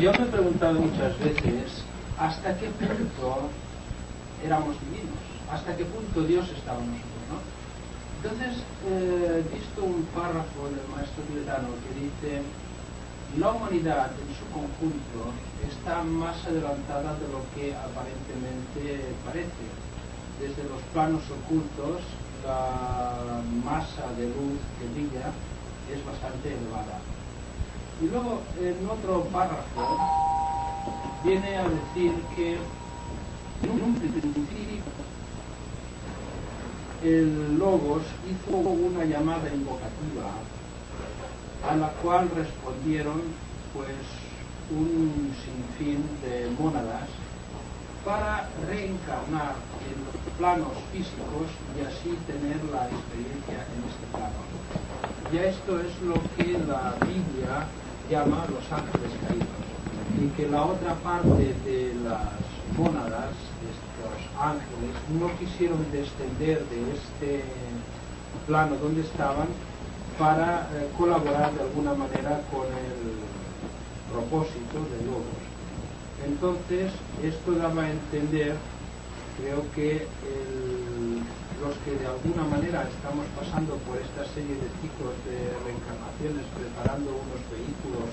Yo me he preguntado muchas veces hasta qué punto éramos divinos, hasta qué punto Dios estaba en nosotros, ¿no? Entonces, he visto un párrafo del maestro tibetano que dice: la humanidad en su conjunto está más adelantada de lo que aparentemente parece. Desde los planos ocultos, la masa de luz que brilla es bastante elevada. Y luego, en otro párrafo, viene a decir que en un principio el Logos hizo una llamada invocativa a la cual respondieron pues un sinfín de mónadas para reencarnar en los planos físicos y así tener la experiencia en este plano. Ya esto es lo que la Biblia llama los ángeles caídos, y que la otra parte de las mónadas, estos ángeles, no quisieron descender de este plano donde estaban para colaborar de alguna manera con el propósito de Logos. Entonces, esto daba a entender, creo que los que de alguna manera estamos pasando por esta serie de ciclos de reencarnaciones, preparando unos vehículos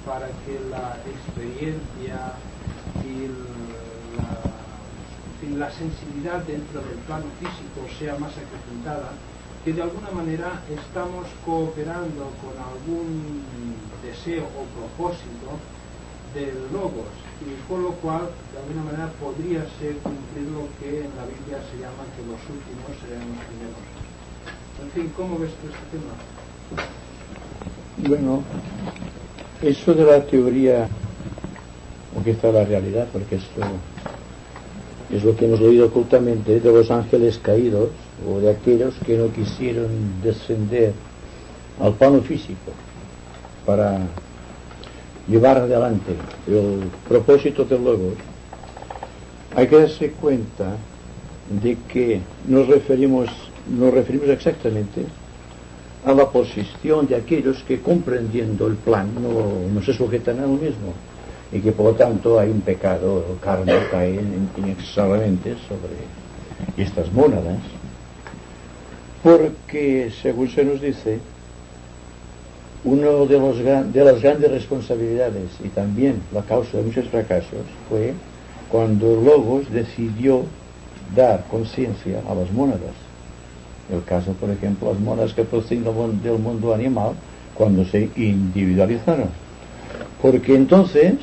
para que la experiencia y la sensibilidad dentro del plano físico sea más acrecentada, que de alguna manera estamos cooperando con algún deseo o propósito del Logos, y con lo cual de alguna manera podría ser cumplir lo que en la Biblia se llama que los últimos serán los primeros. En fin, ¿cómo ves tú este tema? Bueno, eso de la teoría, o quizá la realidad, porque esto es lo que hemos leído ocultamente, de los ángeles caídos, o de aquellos que no quisieron descender al plano físico para llevar adelante el propósito del Logos. Hay que darse cuenta de que nos referimos exactamente a la posición de aquellos que, comprendiendo el plan, no se sujetan a lo mismo, y que por lo tanto hay un pecado, el karma cae inexorablemente sobre estas mónadas, porque, según se nos dice, una de las grandes responsabilidades y también la causa de muchos fracasos fue cuando Logos decidió dar conciencia a las mónadas. El caso, por ejemplo, las mónadas que proceden del mundo animal, cuando se individualizaron. Porque entonces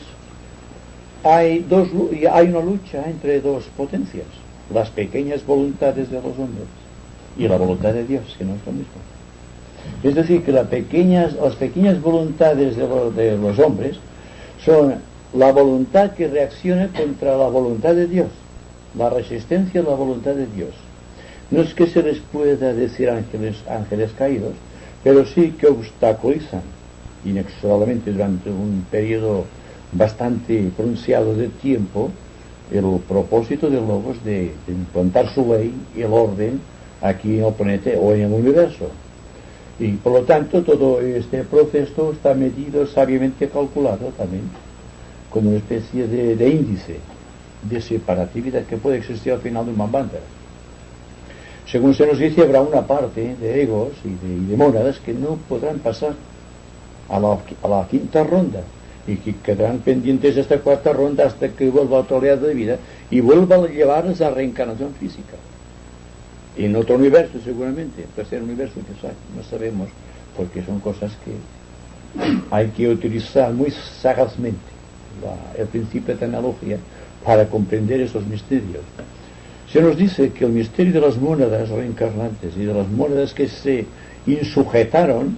hay una lucha entre dos potencias: las pequeñas voluntades de los hombres y la voluntad de Dios, que no es lo mismo. Es decir, que las pequeñas voluntades de los hombres son la voluntad que reacciona contra la voluntad de Dios, la resistencia a la voluntad de Dios. No es que se les pueda decir ángeles caídos, pero sí que obstaculizan inexorablemente durante un periodo bastante pronunciado de tiempo el propósito de Logos de implantar su ley y el orden aquí en el planeta o en el universo. Y por lo tanto todo este proceso está medido, sabiamente calculado también, como una especie de índice de separatividad que puede existir al final de una banda. Según se nos dice, habrá una parte de egos y de mónadas que no podrán pasar a la quinta ronda, y que quedarán pendientes de esta cuarta ronda hasta que vuelva otra oleada de vida y vuelva a llevarles a reencarnación física. En otro universo, seguramente, tercer universo, que no sabemos, porque son cosas que hay que utilizar muy sagazmente el principio de analogía para comprender esos misterios. Se nos dice que el misterio de las mónadas reencarnantes y de las mónadas que se insujetaron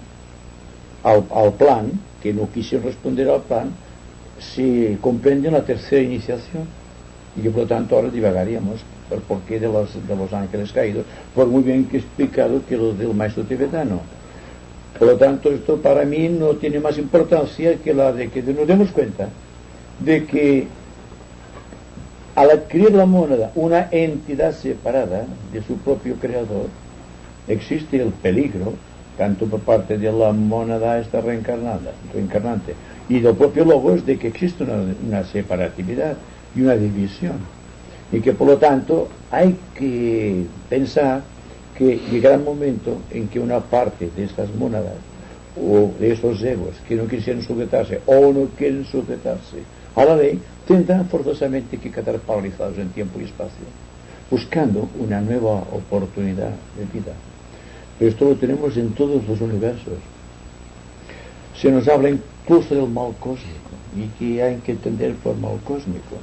al plan, que no quisieron responder al plan, se comprende en la tercera iniciación, y que por lo tanto ahora divagaríamos el porqué de los ángeles caídos, por muy bien que he explicado que lo del maestro tibetano. Por lo tanto, esto para mí no tiene más importancia que la de que nos demos cuenta de que al adquirir la mónada una entidad separada de su propio creador, existe el peligro tanto por parte de la mónada esta reencarnante, y del propio Logos, de que existe una separatividad y una división, y que por lo tanto hay que pensar que llegará un momento en que una parte de estas mónadas o de estos egos que no quisieran sujetarse o no quieren sujetarse a la ley tendrán forzosamente que quedar paralizados en tiempo y espacio, buscando una nueva oportunidad de vida. Pero esto lo tenemos en todos los universos. Se nos habla incluso del mal cósmico, y que hay que entender por mal cósmico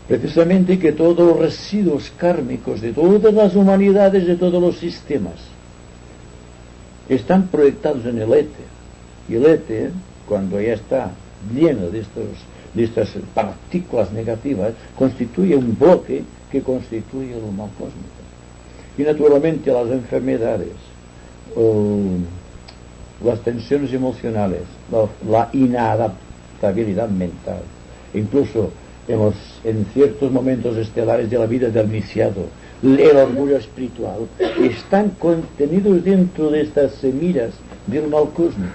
precisamente que todos los residuos kármicos de todas las humanidades, de todos los sistemas, están proyectados en el éter. Y el éter, cuando ya está lleno de estas partículas negativas, constituye un bloque que constituye el mal cósmico. Y naturalmente las enfermedades, las tensiones emocionales, la inadaptabilidad mental, incluso en ciertos momentos estelares de la vida del iniciado, el orgullo espiritual, están contenidos dentro de estas semillas del mal cósmico.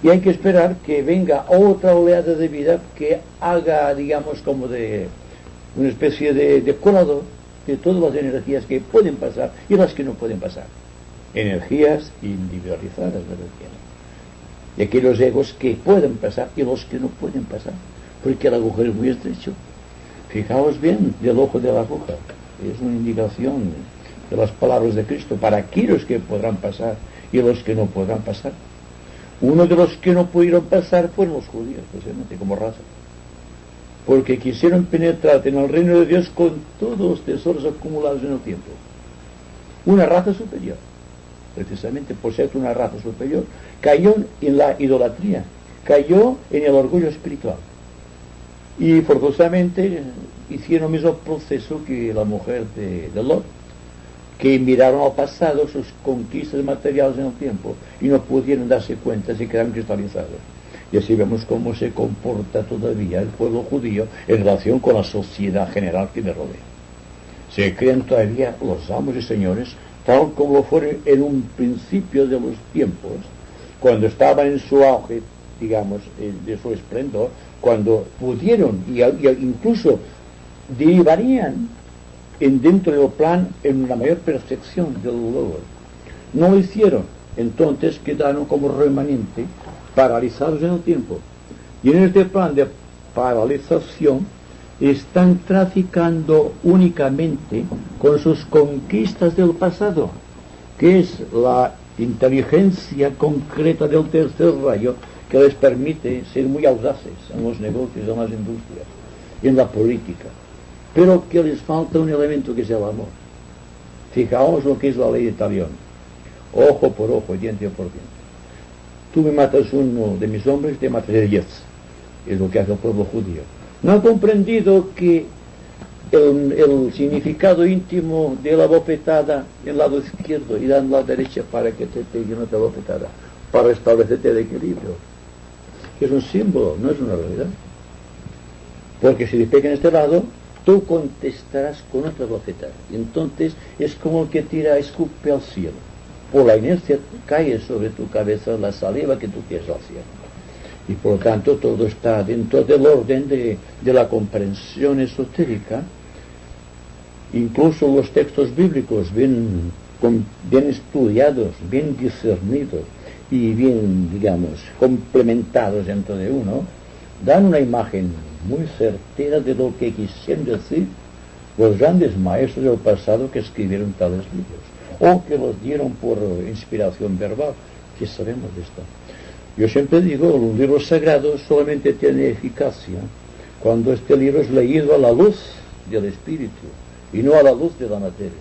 Y hay que esperar que venga otra oleada de vida que haga, digamos, como de una especie de colador de todas las energías que pueden pasar y las que no pueden pasar. Energías individualizadas, me refiero. Y aquellos egos que pueden pasar y los que no pueden pasar, porque el agujero es muy estrecho. Fijaos bien del ojo de la aguja. Es una indicación de las palabras de Cristo para aquellos que podrán pasar y los que no podrán pasar. Uno de los que no pudieron pasar fueron los judíos, precisamente, como raza, porque quisieron penetrar en el reino de Dios con todos los tesoros acumulados en el tiempo. Una raza superior, precisamente por ser una raza superior, cayó en la idolatría, cayó en el orgullo espiritual, y forzosamente hicieron el mismo proceso que la mujer de Lot, que miraron al pasado sus conquistas materiales en el tiempo y no pudieron darse cuenta, se quedaron cristalizados. Y así vemos cómo se comporta todavía el pueblo judío en relación con la sociedad general que le rodea. Se creen todavía los amos y señores tal como lo fueron en un principio de los tiempos, cuando estaban en su auge, digamos, de su esplendor, cuando pudieron y incluso derivarían dentro del plan en una mayor perfección del logro. No lo hicieron, entonces quedaron como remanente paralizados en el tiempo. Y en este plan de paralización están traficando únicamente con sus conquistas del pasado, que es la inteligencia concreta del tercer rayo que les permite ser muy audaces en los negocios, en las industrias, en la política, pero que les falta un elemento que es el amor. Fijaos lo que es la ley de Talión: ojo por ojo, diente por diente. Tú me matas uno de mis hombres, te mataré 10. Es lo que hace el pueblo judío. No ha comprendido que el significado íntimo de la bofetada en el lado izquierdo y en la derecha para que te pegue otra bofetada, para establecerte el equilibrio. Es un símbolo, no es una realidad. Porque si te pega en este lado, tú contestarás con otra bofetada. Y entonces es como el que tira escupe al cielo. Por la inercia cae sobre tu cabeza la saliva que tú quieres al cielo. Y por lo tanto todo está dentro del orden de la comprensión esotérica. Incluso los textos bíblicos bien estudiados, bien discernidos y bien, digamos, complementados entre de uno, dan una imagen muy certera de lo que quisieron decir los grandes maestros del pasado que escribieron tales libros, o que los dieron por inspiración verbal, que sabemos de esto. Yo siempre digo, los libros sagrados solamente tienen eficacia cuando este libro es leído a la luz del espíritu y no a la luz de la materia.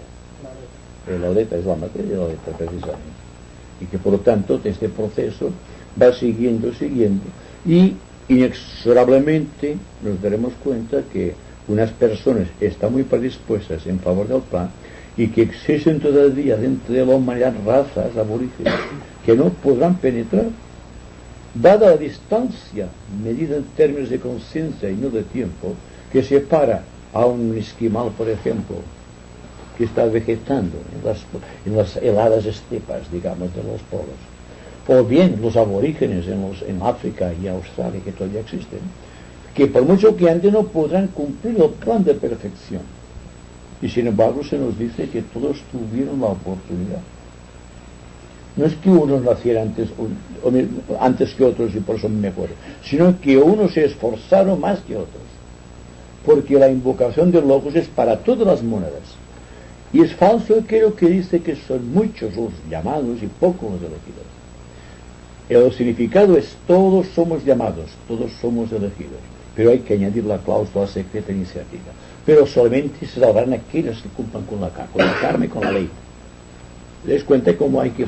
La letra es la materia, la letra precisamente. Y que por lo tanto este proceso va siguiendo, y inexorablemente nos daremos cuenta que unas personas están muy predispuestas en favor del plan y que existen todavía dentro de la humanidad razas aborígenes que no podrán penetrar, dada la distancia medida en términos de conciencia y no de tiempo que separa a un esquimal, por ejemplo, que está vegetando en las heladas estepas, digamos, de los polos. O bien los aborígenes en África y Australia, que todavía existen, que por mucho que anden no podrán cumplir el plan de perfección. Y sin embargo se nos dice que todos tuvieron la oportunidad. No es que unos naciera antes que otros y por eso mejor, sino que unos se esforzaron más que otros. Porque la invocación del Logos es para todas las mónadas. Y es falso aquello que dice que son muchos los llamados y pocos los elegidos. El significado es todos somos llamados, todos somos elegidos. Pero hay que añadir la cláusula secreta iniciativa. Pero solamente se salvarán aquellos que cumplan con la carne y con la ley. ¿Te das cuenta cómo hay que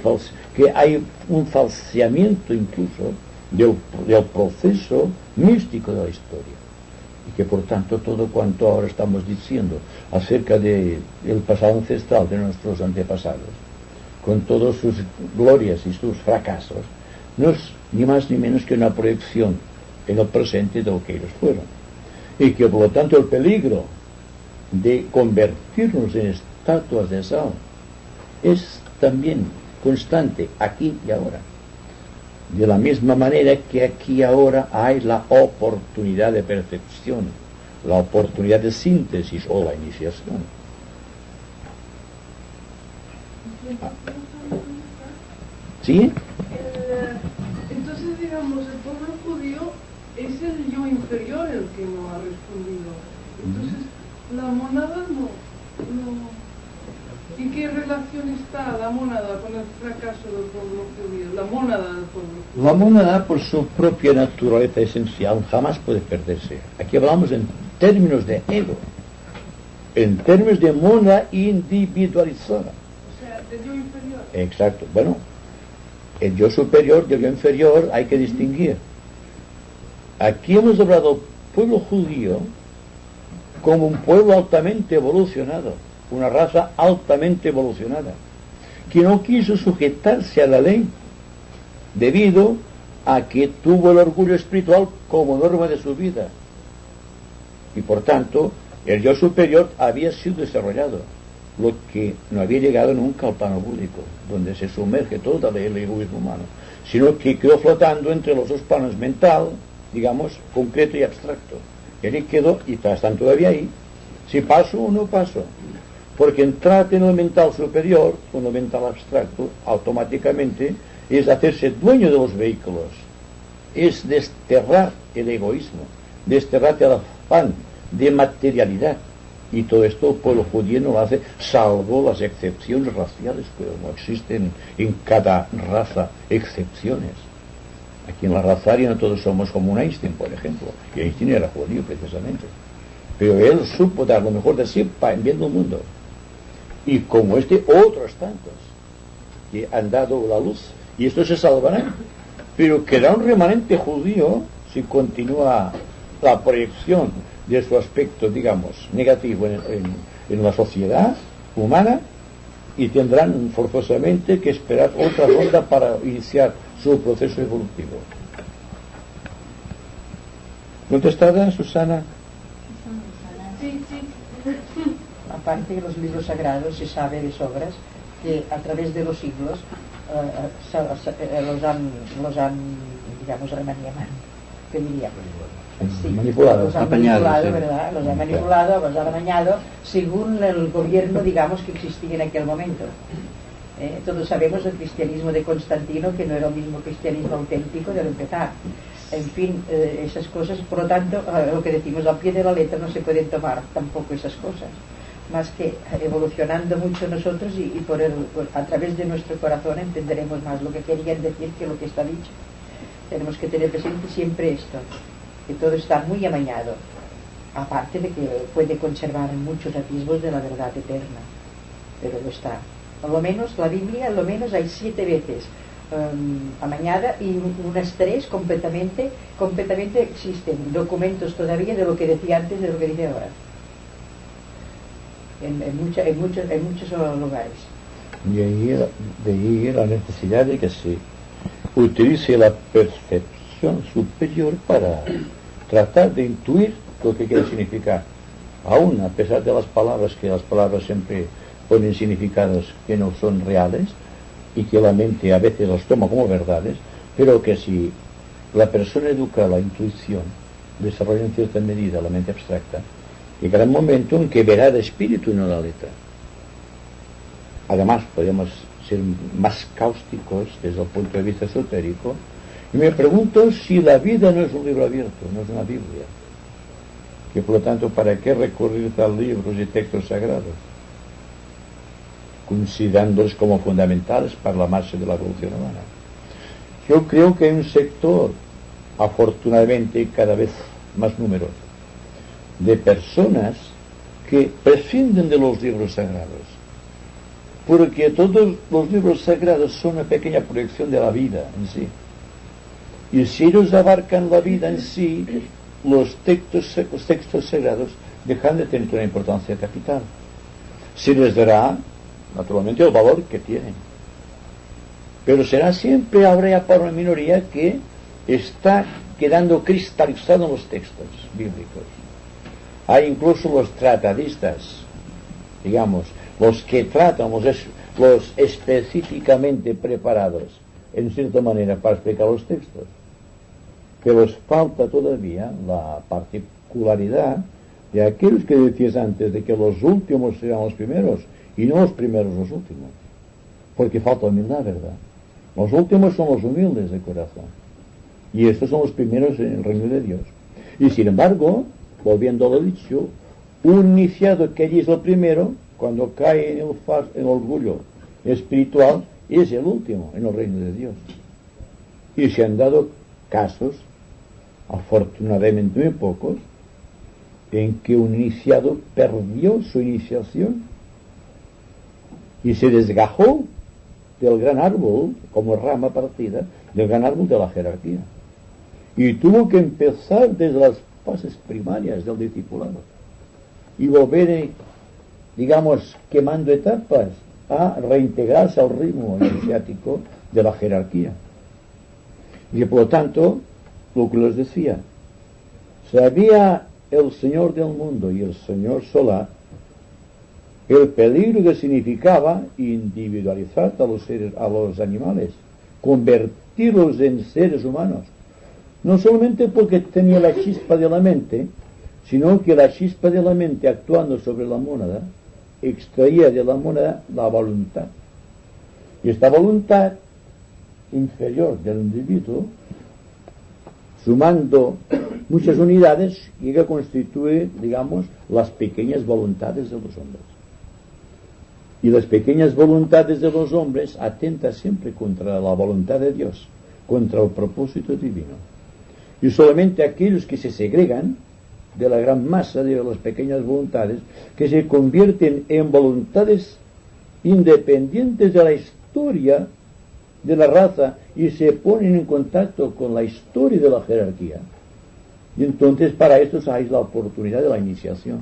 hay un falseamiento incluso del proceso místico de la historia? Y que por tanto todo cuanto ahora estamos diciendo acerca del pasado ancestral de nuestros antepasados, con todas sus glorias y sus fracasos, no es ni más ni menos que una proyección en el presente de lo que ellos fueron. Y que por lo tanto el peligro de convertirnos en estatuas de sal es también constante aquí y ahora. De la misma manera que aquí y ahora hay la oportunidad de perfección, la oportunidad de síntesis o la iniciación. ¿Sí? Entonces, digamos, el pueblo judío es el yo inferior el que no ha respondido. Entonces, la monada no. ¿En qué relación está la mónada con el fracaso del pueblo judío? La mónada del pueblo judío. La mónada, por su propia naturaleza esencial, jamás puede perderse. Aquí hablamos en términos de ego, en términos de mónada individualizada. O sea, del yo inferior. Exacto. Bueno, el yo superior del yo inferior hay que distinguir. Aquí hemos hablado del pueblo judío como un pueblo altamente evolucionado, una raza altamente evolucionada, que no quiso sujetarse a la ley debido a que tuvo el orgullo espiritual como norma de su vida. Y por tanto, el yo superior había sido desarrollado, lo que no había llegado nunca al plano búdico, donde se sumerge toda el egoísmo humano, sino que quedó flotando entre los dos planos, mental, digamos, concreto y abstracto. Y ahí quedó, y están todavía ahí, si paso o no paso. Porque entrar en lo mental superior, con lo mental abstracto, automáticamente es hacerse dueño de los vehículos, es desterrar el egoísmo, desterrar el afán de materialidad. Y todo esto el pueblo judío no lo hace, salvo las excepciones raciales, pero no existen en cada raza excepciones. Aquí en la raza aria no todos somos como un Einstein, por ejemplo, y Einstein era judío precisamente. Pero él supo dar lo mejor de sí para el bien del mundo. Y como otros tantos que han dado la luz, y estos se salvarán. Pero quedará un remanente judío si continúa la proyección de su aspecto, digamos, negativo en la sociedad humana, y tendrán forzosamente que esperar otra ronda para iniciar su proceso evolutivo. ¿Contestada, Susana? Sí. Aparte de los libros sagrados, se sabe de sobras que a través de los siglos los han, digamos, remaniado, ¿qué diría? Sí, Manipulado, los han apañado, manipulado, sí. ¿verdad? Los han manipulado, los han amañado según el gobierno, digamos, que existía en aquel momento. Todos sabemos el cristianismo de Constantino, que no era el mismo cristianismo auténtico del empezar. En fin, esas cosas, por lo tanto, lo que decimos al pie de la letra no se pueden tomar tampoco esas cosas, más que evolucionando mucho nosotros y a través de nuestro corazón entenderemos más lo que querían decir que lo que está dicho. Tenemos que tener presente siempre esto, que todo está muy amañado, aparte de que puede conservar muchos atisbos de la verdad eterna, pero lo está. Por lo menos la Biblia, lo menos hay 7 veces amañada, y unas 3 completamente existen documentos todavía de lo que decía antes de lo que dice ahora, en muchos lugares. Y de ahí la necesidad de que se utilice la percepción superior para tratar de intuir lo que quiere significar, aún a pesar de las palabras, que las palabras siempre ponen significados que no son reales y que la mente a veces los toma como verdades, pero que si la persona educa la intuición, desarrolla en cierta medida la mente abstracta, llegará un momento en que verá el espíritu y no la letra. Además, podemos ser más cáusticos desde el punto de vista esotérico, y me pregunto si la vida no es un libro abierto, no es una Biblia, que por lo tanto, ¿para qué recurrir a libros y textos sagrados, considerándolos como fundamentales para la marcha de la evolución humana? Yo creo que hay un sector, afortunadamente cada vez más numeroso, de personas que prescinden de los libros sagrados, porque todos los libros sagrados son una pequeña proyección de la vida en sí. Y si ellos abarcan la vida en sí, los textos sagrados dejan de tener una importancia capital. Se les dará, naturalmente, el valor que tienen. Pero siempre habrá para una minoría que está quedando cristalizado en los textos bíblicos. Hay incluso los tratadistas, digamos, los que tratan, los específicamente preparados, en cierta manera, para explicar los textos. Que les falta todavía la particularidad de aquellos que decías antes, de que los últimos serán los primeros, y no los primeros los últimos. Porque falta humildad, ¿verdad? Los últimos son los humildes de corazón. Y estos son los primeros en el reino de Dios. Y sin embargo, volviendo a lo dicho, un iniciado que allí es el primero, cuando cae en el orgullo espiritual, es el último en el reino de Dios. Y se han dado casos, afortunadamente muy pocos, en que un iniciado perdió su iniciación y se desgajó del gran árbol, como rama partida, del gran árbol de la jerarquía. Y tuvo que empezar desde las fases primarias del discipulado y volver, digamos, quemando etapas a reintegrarse al ritmo iniciático de la jerarquía. Y por lo tanto, lo que les decía, sabía el Señor del mundo y el Señor solar el peligro que significaba individualizar a los animales, convertirlos en seres humanos, no solamente porque tenía la chispa de la mente, sino que la chispa de la mente, actuando sobre la mónada, extraía de la mónada la voluntad. Y esta voluntad inferior del individuo, sumando muchas unidades, llega a constituir, digamos, las pequeñas voluntades de los hombres. Y las pequeñas voluntades de los hombres atentan siempre contra la voluntad de Dios, contra el propósito divino. Y solamente aquellos que se segregan de la gran masa de las pequeñas voluntades, que se convierten en voluntades independientes de la historia de la raza y se ponen en contacto con la historia de la jerarquía. Y entonces para estos hay la oportunidad de la iniciación.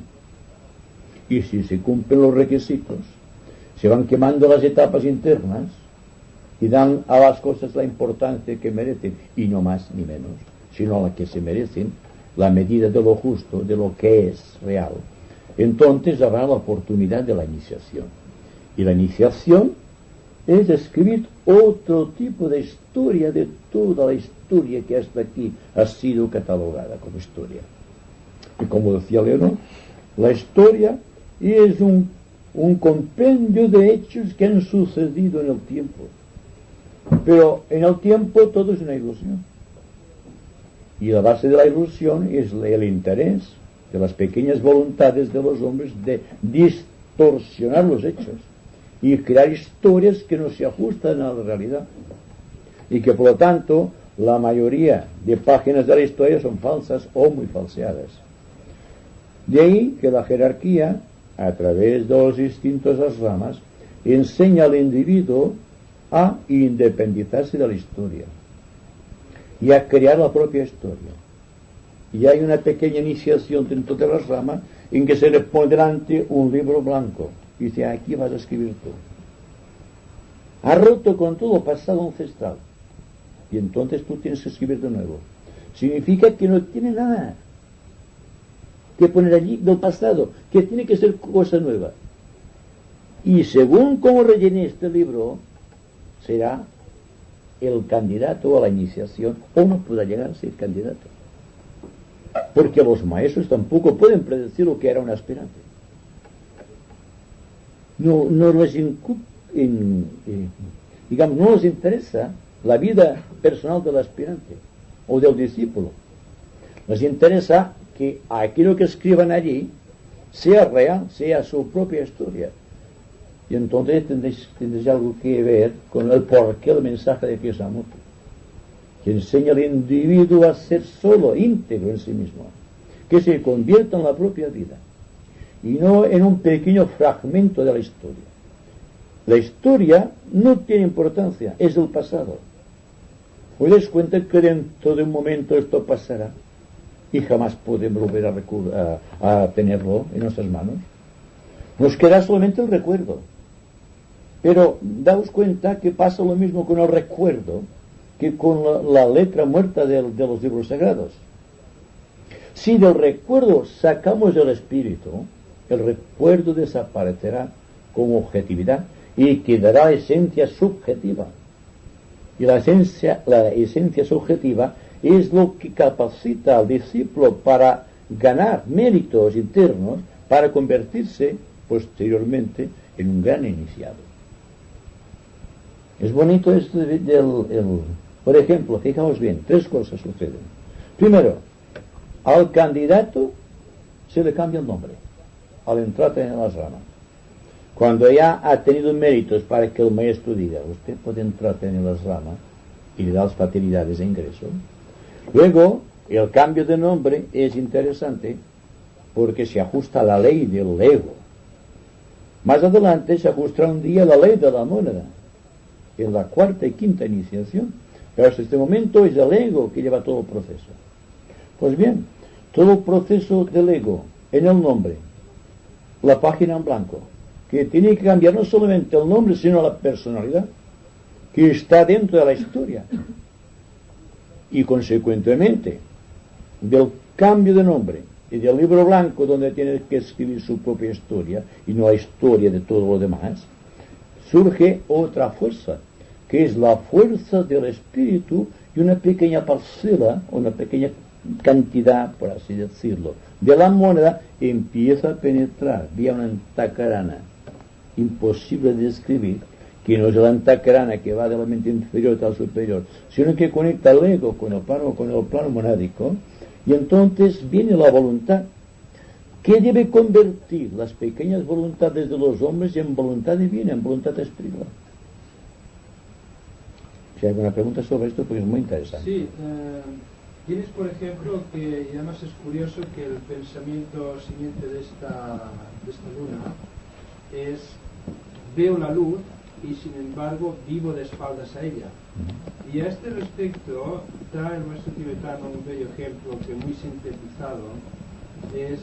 Y si se cumplen los requisitos, se van quemando las etapas internas y dan a las cosas la importancia que merecen, y no más ni menos, sino a la que se merecen, la medida de lo justo, de lo que es real. Entonces habrá la oportunidad de la iniciación. Y la iniciación es escribir otro tipo de historia de toda la historia que hasta aquí ha sido catalogada como historia. Y como decía Leonor, la historia es un compendio de hechos que han sucedido en el tiempo. Pero en el tiempo todo es una ilusión. Y la base de la ilusión es el interés de las pequeñas voluntades de los hombres de distorsionar los hechos y crear historias que no se ajustan a la realidad. Y que por lo tanto la mayoría de páginas de la historia son falsas o muy falseadas. De ahí que la jerarquía, a través de los distintos ramas, enseña al individuo a independizarse de la historia y a crear la propia historia. Y hay una pequeña iniciación dentro de las ramas en que se le pone delante un libro blanco y dice: aquí vas a escribir tú. Ha roto con todo pasado ancestral y entonces tú tienes que escribir de nuevo. Significa que no tiene nada que poner allí del pasado, que tiene que ser cosa nueva. Y según cómo rellene este libro, será el candidato a la iniciación o no pueda llegar a ser candidato. Porque los maestros tampoco pueden predecir lo que hará un aspirante. No les digamos, no les interesa la vida personal del aspirante o del discípulo. Les interesa que aquello que escriban allí sea real, sea su propia historia. Y entonces tendréis algo que ver con el porqué del mensaje de Krisamurti, que enseña al individuo a ser solo, íntegro en sí mismo, que se convierta en la propia vida y no en un pequeño fragmento de la historia. La historia no tiene importancia, es del pasado. ¿Os dais cuenta que dentro de un momento esto pasará y jamás podemos volver a tenerlo en nuestras manos? Nos queda solamente el recuerdo. Pero daos cuenta que pasa lo mismo con el recuerdo que con la letra muerta de los libros sagrados. Si del recuerdo sacamos el espíritu, el recuerdo desaparecerá como objetividad y quedará la esencia subjetiva. Y la esencia subjetiva es lo que capacita al discípulo para ganar méritos internos para convertirse posteriormente en un gran iniciado. Es bonito esto por ejemplo, fijaos bien, 3 cosas suceden. Primero, al candidato se le cambia el nombre al entrar en las ramas. Cuando ya ha tenido méritos para que el maestro diga, usted puede entrar en las ramas, y le da las facilidades de ingreso. Luego, el cambio de nombre es interesante porque se ajusta a la ley del ego. Más adelante se ajustará un día la ley de la mónada, en la 4ª y 5ª iniciación. Pero hasta este momento es el ego que lleva todo el proceso. Pues bien, todo el proceso del ego en el nombre, la página en blanco, que tiene que cambiar no solamente el nombre, sino la personalidad, que está dentro de la historia. Y consecuentemente, del cambio de nombre y del libro blanco donde tiene que escribir su propia historia y no la historia de todo lo demás, surge otra fuerza, que es la fuerza del espíritu y una pequeña parcela, una pequeña cantidad, por así decirlo, de la moneda empieza a penetrar vía una antakarana imposible de describir, que no es la antakarana que va de la mente inferior al superior, sino que conecta el ego con el plano monádico, y entonces viene la voluntad, que debe convertir las pequeñas voluntades de los hombres en voluntad divina, en voluntad espiritual. Si hay alguna pregunta sobre esto, porque es muy interesante. Sí, tienes por ejemplo que, y además es curioso que el pensamiento siguiente de esta luna es: veo la luz y sin embargo vivo de espaldas a ella. Y a este respecto trae el maestro tibetano un bello ejemplo que muy sintetizado es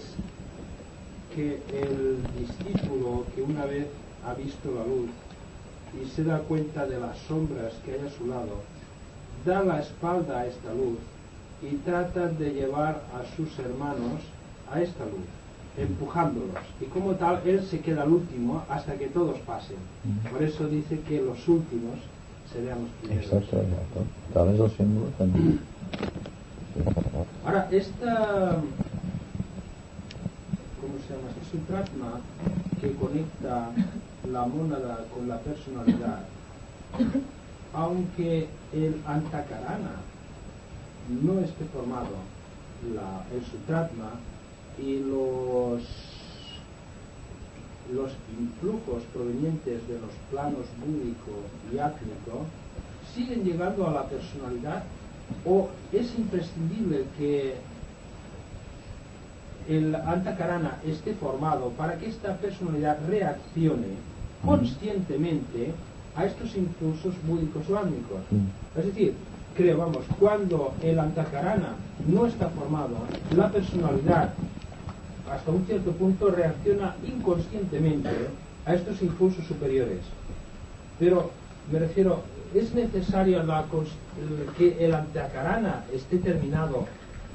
que el discípulo que una vez ha visto la luz y se da cuenta de las sombras que hay a su lado, da la espalda a esta luz y trata de llevar a sus hermanos a esta luz, empujándolos, y como tal él se queda al último hasta que todos pasen. Por eso dice que los últimos serían los primeros. Exacto. Tal vez los símbolos también. Ahora, esta, ¿cómo se llama? Este sutratma que conecta la mónada con la personalidad, aunque el antakarana no esté formado, el sutratma y los influjos provenientes de los planos búdico y átmico siguen llegando a la personalidad, o es imprescindible que el antakarana esté formado para que esta personalidad reaccione conscientemente a estos impulsos búdicos o átmicos. Es decir, cuando el antakarana no está formado, la personalidad hasta un cierto punto reacciona inconscientemente a estos impulsos superiores. Pero me refiero, ¿es necesario que el antakarana esté terminado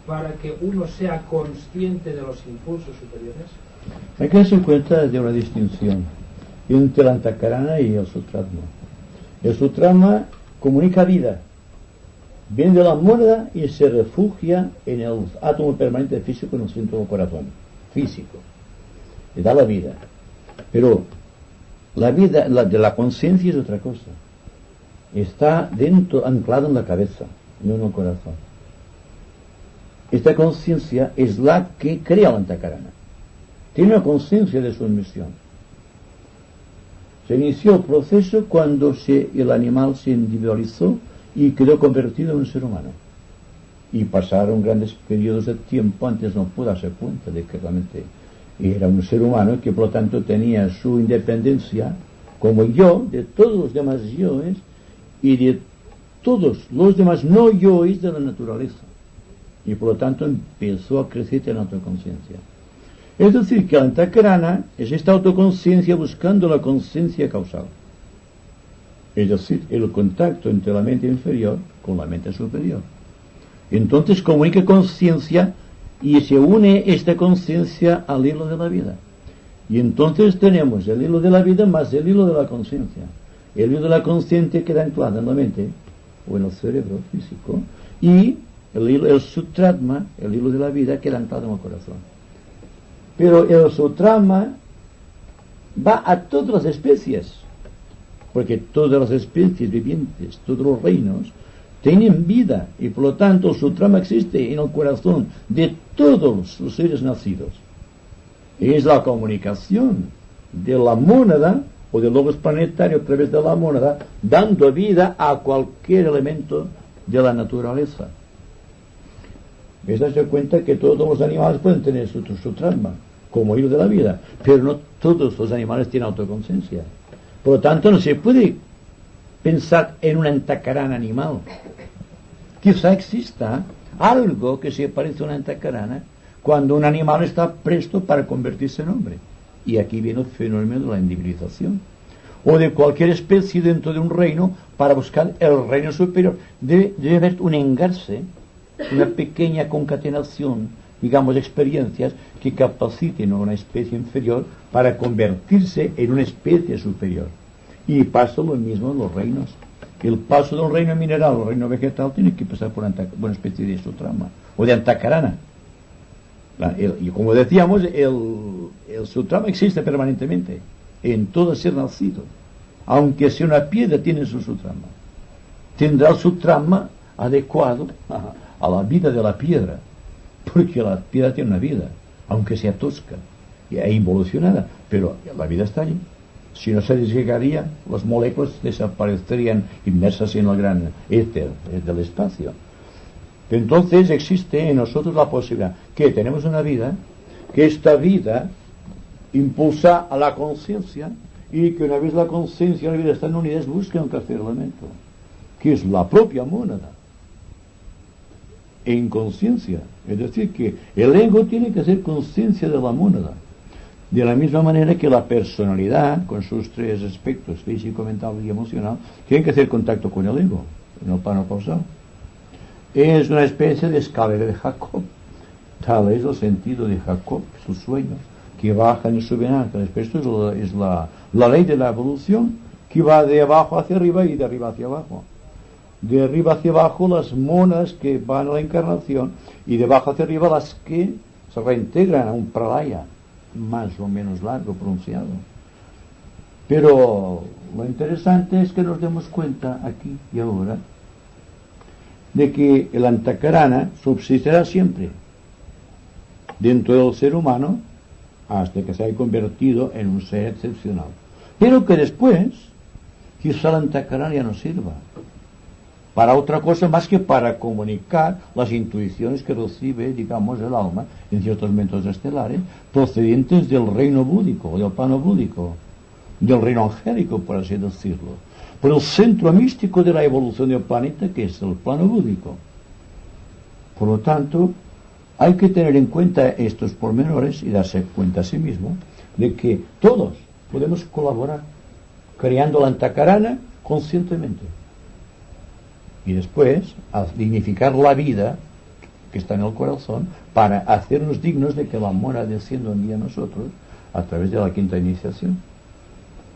para que uno sea consciente de los impulsos superiores? Hay que darse cuenta de una distinción. entre la antakarana y el sutratma. El sutratma comunica vida, viene de la mónada y se refugia en el átomo permanente físico en el centro del corazón, físico, le da la vida. Pero la vida de la conciencia es otra cosa, está dentro, anclada en la cabeza, no en el corazón. Esta conciencia es la que crea la antakarana, tiene una conciencia de su misión. Se inició el proceso cuando el animal se individualizó y quedó convertido en un ser humano. Y pasaron grandes periodos de tiempo antes no pudo darse cuenta de que realmente era un ser humano que por lo tanto tenía su independencia como yo de todos los demás yoes y de todos los demás no yoes de la naturaleza. Y por lo tanto empezó a crecer en la autoconciencia. Es decir, que la antakarana es esta autoconciencia buscando la conciencia causal. Es decir, el contacto entre la mente inferior con la mente superior. Entonces comunica conciencia y se une esta conciencia al hilo de la vida. Y entonces tenemos el hilo de la vida más el hilo de la conciencia. El hilo de la conciencia queda anclado en la mente o en el cerebro físico y el sutratma, el hilo de la vida, queda anclado en el corazón. Pero el sutratma va a todas las especies, porque todas las especies vivientes, todos los reinos, tienen vida, y por lo tanto el sutratma existe en el corazón de todos los seres nacidos. Es la comunicación de la mónada, o del logos planetario a través de la mónada, dando vida a cualquier elemento de la naturaleza. Es darse cuenta que todos los animales pueden tener su sutratma como hilo de la vida, pero no todos los animales tienen autoconciencia. Por lo tanto, no se puede pensar en una antakarana animal. Quizá exista algo que se parece a una antakarana cuando un animal está presto para convertirse en hombre. Y aquí viene el fenómeno de la individualización. O de cualquier especie dentro de un reino para buscar el reino superior. Debe haber un engarce, una pequeña concatenación, digamos, de experiencias que capaciten a una especie inferior para convertirse en una especie superior. Y pasa lo mismo en los reinos. El paso de un reino mineral o reino vegetal tiene que pasar por una especie de sutratma o de antakarana. Y como decíamos, el sutratma existe permanentemente en todo ser nacido. Aunque sea una piedra, tiene su sutratma. Tendrá el sutratma adecuado a la vida de la piedra, porque la piedra tiene una vida, aunque sea tosca e involucionada, pero la vida está allí. Si no se desligaría, las moléculas desaparecerían inmersas en el gran éter del espacio. Entonces existe en nosotros la posibilidad que tenemos una vida, que esta vida impulsa a la conciencia y que una vez la conciencia y la vida están unidas buscan un tercer elemento, que es la propia mónada en conciencia. Es decir, que el ego tiene que hacer conciencia de la mónada. De la misma manera que la personalidad, con sus tres aspectos, físico, mental y emocional, tiene que hacer contacto con el ego, en el plano causal. Es una especie de escalera de Jacob. Tal es el sentido de Jacob, sus sueños, que bajan y suben ángeles. Pero esto es la ley de la evolución, que va de abajo hacia arriba y de arriba hacia abajo. De arriba hacia abajo las monas que van a la encarnación, y de abajo hacia arriba las que se reintegran a un pralaya más o menos largo, pronunciado. Pero lo interesante es que nos demos cuenta aquí y ahora de que el antakarana subsistirá siempre dentro del ser humano hasta que se haya convertido en un ser excepcional, pero que después quizá el antakarana ya no sirva para otra cosa más que para comunicar las intuiciones que recibe, digamos, el alma en ciertos momentos estelares procedentes del reino búdico, del plano búdico, del reino angélico, por así decirlo, por el centro místico de la evolución del planeta, que es el plano búdico. Por lo tanto, hay que tener en cuenta estos pormenores y darse cuenta a sí mismo de que todos podemos colaborar creando la antakarana conscientemente. Y después, a dignificar la vida que está en el corazón para hacernos dignos de que la mónada descienda un día a nosotros a través de la quinta iniciación.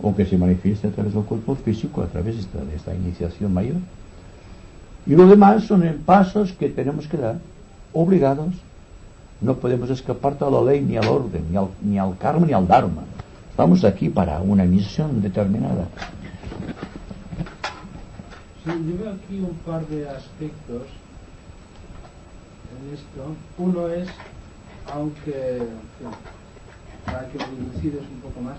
o que se manifieste a través del cuerpo físico, a través de esta iniciación mayor. Y lo demás son pasos que tenemos que dar, obligados. No podemos escapar a la ley, ni al orden, ni al karma, ni al dharma. Estamos aquí para una misión determinada. Sí, yo veo aquí un par de aspectos en esto. Uno es, aunque para que lo dilucides un poco más,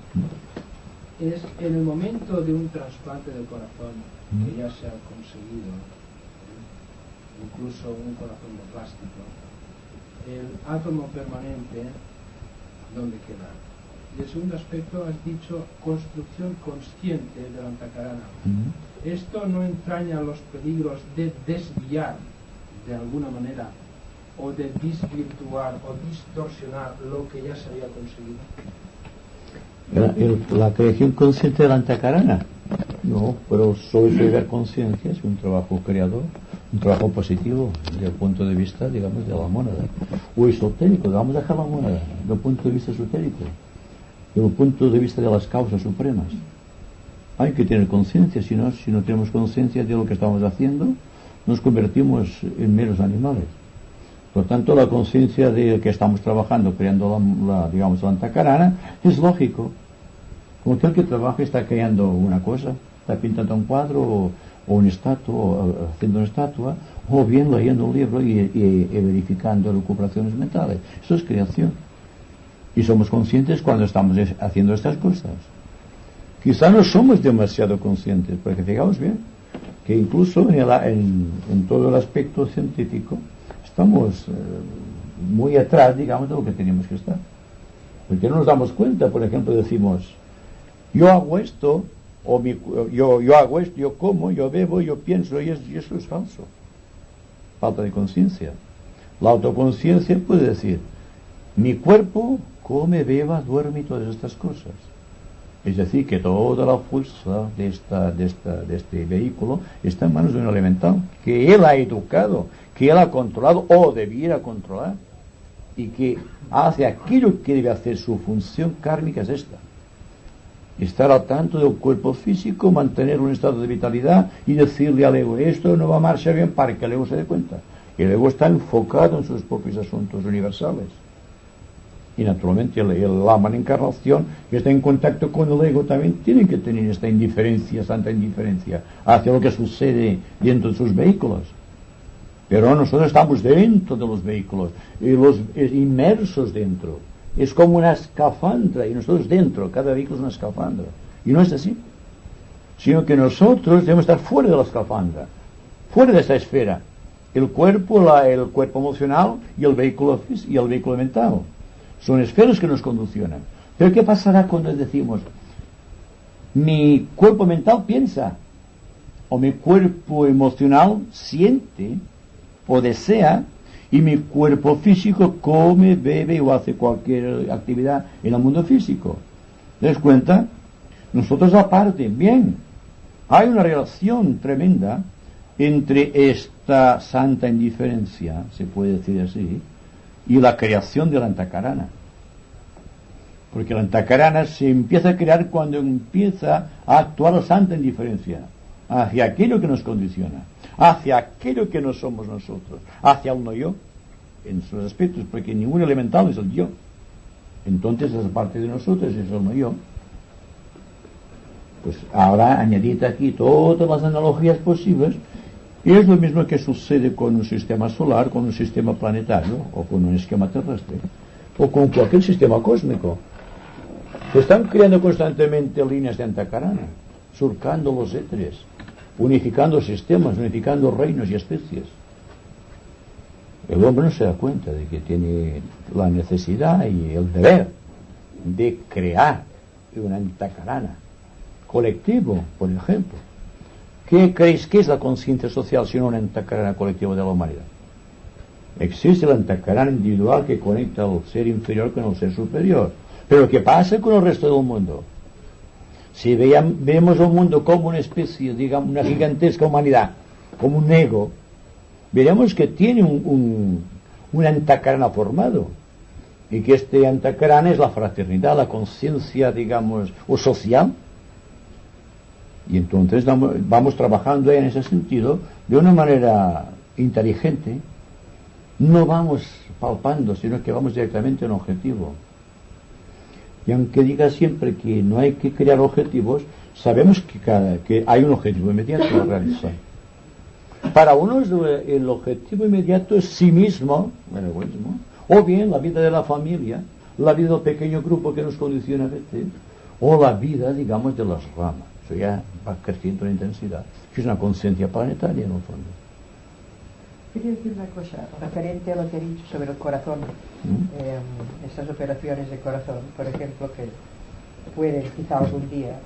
es en el momento de un trasplante del corazón que ya se ha conseguido, incluso un corazón de plástico, el átomo permanente, ¿dónde queda? Y el segundo aspecto, has dicho construcción consciente del antakarana. ¿Esto no entraña los peligros de desviar de alguna manera o de desvirtuar o distorsionar lo que ya se había conseguido? La creación consciente del antakarana, no, pero solo llegar conciencia es un trabajo creador, un trabajo positivo desde el punto de vista, digamos, de la mónada, o esotérico. Vamos a dejar la mónada desde el punto de vista esotérico, desde el punto de vista de las causas supremas. Hay que tener conciencia, si no tenemos conciencia de lo que estamos haciendo, nos convertimos en meros animales. Por lo tanto, la conciencia de que estamos trabajando, creando digamos, la antakarana, es lógico. Como aquel que trabaja está creando una cosa, está pintando un cuadro o una estatua, o haciendo una estatua, o bien leyendo un libro y verificando recuperaciones mentales. Eso es creación. Y somos conscientes cuando estamos haciendo estas cosas. Quizá no somos demasiado conscientes, porque fijaos bien, que incluso en todo el aspecto científico estamos muy atrás, digamos, de lo que tenemos que estar. Porque no nos damos cuenta. Por ejemplo, decimos, yo hago esto, o yo hago esto, yo como, yo bebo, yo pienso, y eso es falso. Falta de conciencia. La autoconciencia puede decir, mi cuerpo come, beba, duerme y todas estas cosas. Es decir, que toda la fuerza de este vehículo está en manos de un elemental, que él ha educado, que él ha controlado o debiera controlar, y que hace aquello que debe hacer. Su función kármica es esta: estar al tanto del cuerpo físico, mantener un estado de vitalidad y decirle al ego, esto no va a marchar bien, para que el ego se dé cuenta. El ego está enfocado en sus propios asuntos universales. Y naturalmente el alma en encarnación, que está en contacto con el ego, también tiene que tener esta indiferencia, santa indiferencia, hacia lo que sucede dentro de sus vehículos. Pero nosotros estamos dentro de los vehículos, inmersos dentro. Es como una escafandra, y nosotros dentro, cada vehículo es una escafandra. Y no es así. Sino que nosotros debemos estar fuera de la escafandra, fuera de esta esfera. El cuerpo emocional y el vehículo mental. Son esferas que nos conduccionan. Pero ¿qué pasará cuando decimos, mi cuerpo mental piensa, o mi cuerpo emocional siente o desea, y mi cuerpo físico come, bebe o hace cualquier actividad en el mundo físico? ¿Te das cuenta? Nosotros aparte, bien, hay una relación tremenda entre esta santa indiferencia, se puede decir así, y la creación de la antakarana. Porque la antakarana se empieza a crear cuando empieza a actuar la santa indiferencia hacia aquello que nos condiciona, hacia aquello que no somos nosotros, hacia el no yo, en sus aspectos, porque ningún elemental es el yo. Entonces esa parte de nosotros es el no yo. Pues ahora añadid aquí todas las analogías posibles. Y es lo mismo que sucede con un sistema solar, con un sistema planetario, o con un esquema terrestre, o con cualquier sistema cósmico. Se están creando constantemente líneas de antakarana, surcando los éteres, unificando sistemas, unificando reinos y especies. El hombre no se da cuenta de que tiene la necesidad y el deber de crear un antakarana colectivo, por ejemplo. ¿Qué creéis que es la conciencia social sino un antakarana colectivo de la humanidad? Existe el antakarana individual que conecta al ser inferior con el ser superior. Pero ¿qué pasa con el resto del mundo? Si vemos el mundo como una especie, digamos, una gigantesca humanidad, como un ego, veremos que tiene un antakarana formado. Y que este antakarana es la fraternidad, la conciencia, digamos, o social, Y entonces vamos trabajando en ese sentido de una manera inteligente. No vamos palpando, sino que vamos directamente a un objetivo. Y aunque diga siempre que no hay que crear objetivos, sabemos que hay un objetivo inmediato a realizar. Para unos el objetivo inmediato es sí mismo, el egoísmo, o bien la vida de la familia, la vida del pequeño grupo que nos condiciona a veces, o la vida, digamos, de las ramas. Eso ya va creciendo en intensidad, que es una conciencia planetaria en el fondo. Quería decir una cosa referente a lo que he dicho sobre el corazón, estas operaciones de corazón, por ejemplo, que pueden quizá algún día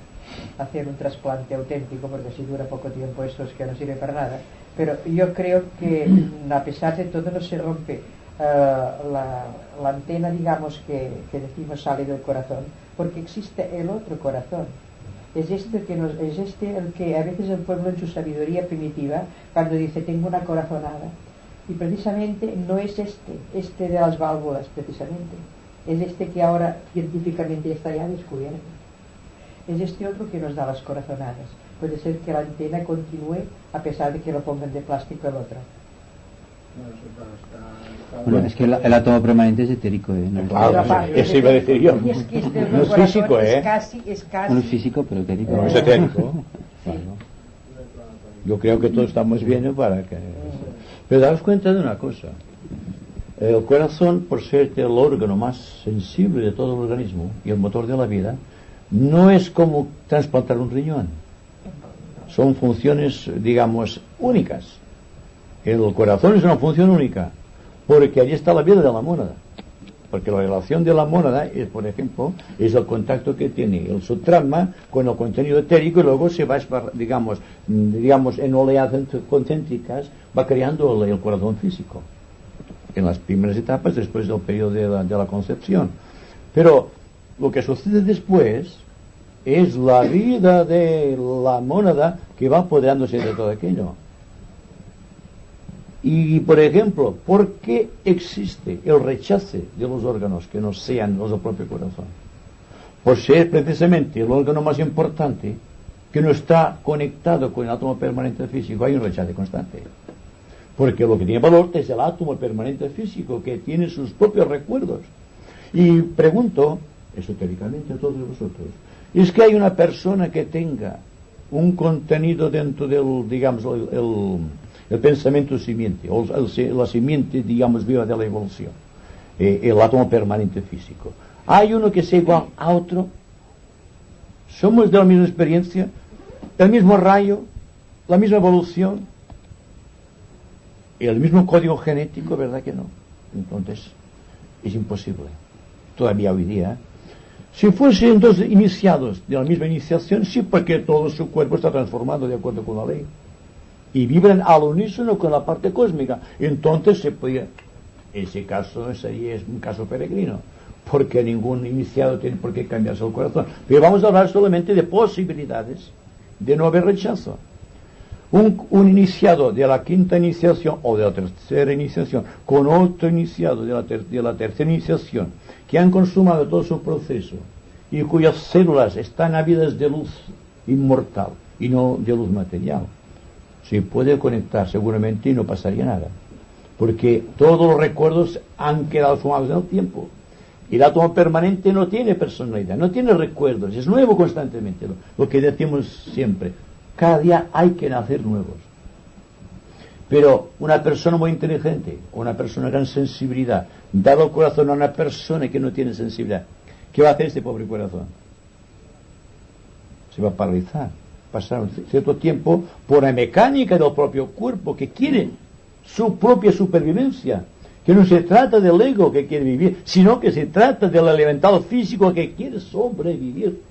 hacer un trasplante auténtico, porque si dura poco tiempo esto es que no sirve para nada, pero yo creo que a pesar de todo no se rompe la antena, digamos, que decimos sale del corazón, porque existe el otro corazón. Es este el que a veces el pueblo en su sabiduría primitiva, cuando dice tengo una corazonada, y precisamente no es este de las válvulas precisamente, es este que ahora científicamente está ya descubierto. Es este otro que nos da las corazonadas. Puede ser que la antena continúe a pesar de que lo pongan de plástico el otro. Bueno, es que el átomo permanente es etérico, ¿eh? Eso iba a decir yo. Y es que No es físico, ¿eh? Es casi No es físico, pero etérico. No es etérico. Bueno, yo creo que todos estamos bien para que... Pero daos cuenta de una cosa. El corazón, por ser el órgano más sensible de todo el organismo y el motor de la vida, no es como trasplantar un riñón. Son funciones, digamos, únicas. El corazón es una función única, porque allí está la vida de la mónada. Porque la relación de la mónada es, por ejemplo, es el contacto que tiene el subtrama con el contenido etérico y luego se va, digamos en oleadas concéntricas, va creando el corazón físico. En las primeras etapas, después del periodo de la concepción. Pero lo que sucede después es la vida de la mónada que va apoderándose de todo aquello. Y, por ejemplo, ¿por qué existe el rechazo de los órganos que no sean los del propio corazón? Por ser precisamente el órgano más importante que no está conectado con el átomo permanente físico, hay un rechazo constante. Porque lo que tiene valor es el átomo permanente físico, que tiene sus propios recuerdos. Y pregunto, esotéricamente a todos vosotros, ¿es que hay una persona que tenga un contenido dentro del, digamos, el pensamiento simiente, o la simiente, digamos, viva de la evolución, el átomo permanente físico? ¿Hay uno que sea igual a otro? ¿Somos de la misma experiencia? ¿El mismo rayo? ¿La misma evolución? ¿El mismo código genético? ¿Verdad que no? Entonces, es imposible. Todavía hoy día. Si fuesen dos iniciados de la misma iniciación, sí, porque todo su cuerpo está transformado de acuerdo con la ley. Y vibran al unísono con la parte cósmica. Entonces se podría... Ese caso sería un caso peregrino, porque ningún iniciado tiene por qué cambiarse el corazón. Pero vamos a hablar solamente de posibilidades de no haber rechazo. Un iniciado de la quinta iniciación o de la tercera iniciación con otro iniciado de la tercera iniciación que han consumado todo su proceso y cuyas células están ávidas de luz inmortal y no de luz material, se puede conectar seguramente y no pasaría nada, porque todos los recuerdos han quedado sumados en el tiempo. Y el átomo permanente no tiene personalidad, no tiene recuerdos, es nuevo constantemente, lo que decimos siempre. Cada día hay que nacer nuevos. Pero una persona muy inteligente, o una persona de gran sensibilidad, dado el corazón a una persona que no tiene sensibilidad, ¿qué va a hacer este pobre corazón? Se va a paralizar. Pasar un cierto tiempo por la mecánica del propio cuerpo que quiere su propia supervivencia. Que no se trata del ego que quiere vivir, sino que se trata del elemental físico que quiere sobrevivir.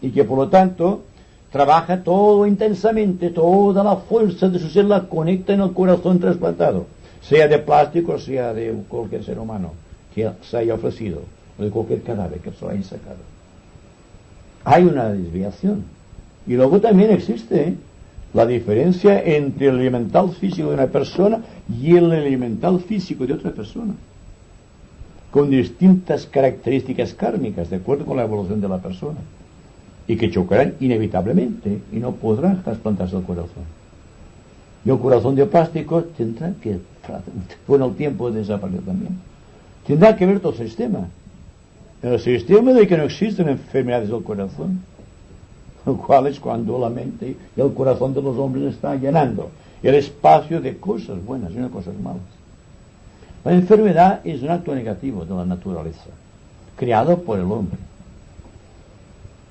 Y que por lo tanto trabaja todo intensamente, toda la fuerza de su ser la conecta en el corazón trasplantado, sea de plástico, sea de cualquier ser humano que se haya ofrecido, o de cualquier cadáver que se lo haya sacado. Hay una desviación. Y luego también existe la diferencia entre el elemental físico de una persona y el elemental físico de otra persona, con distintas características kármicas, de acuerdo con la evolución de la persona. y que chocarán inevitablemente y no podrán trasplantarse el corazón. Y el corazón de plástico tendrá que, con el tiempo, desaparecer también. Tendrá que ver todo el sistema. El sistema de que no existen enfermedades del corazón, lo cual es cuando la mente y el corazón de los hombres está llenando el espacio de cosas buenas y no cosas malas. La enfermedad es un acto negativo de la naturaleza, creado por el hombre,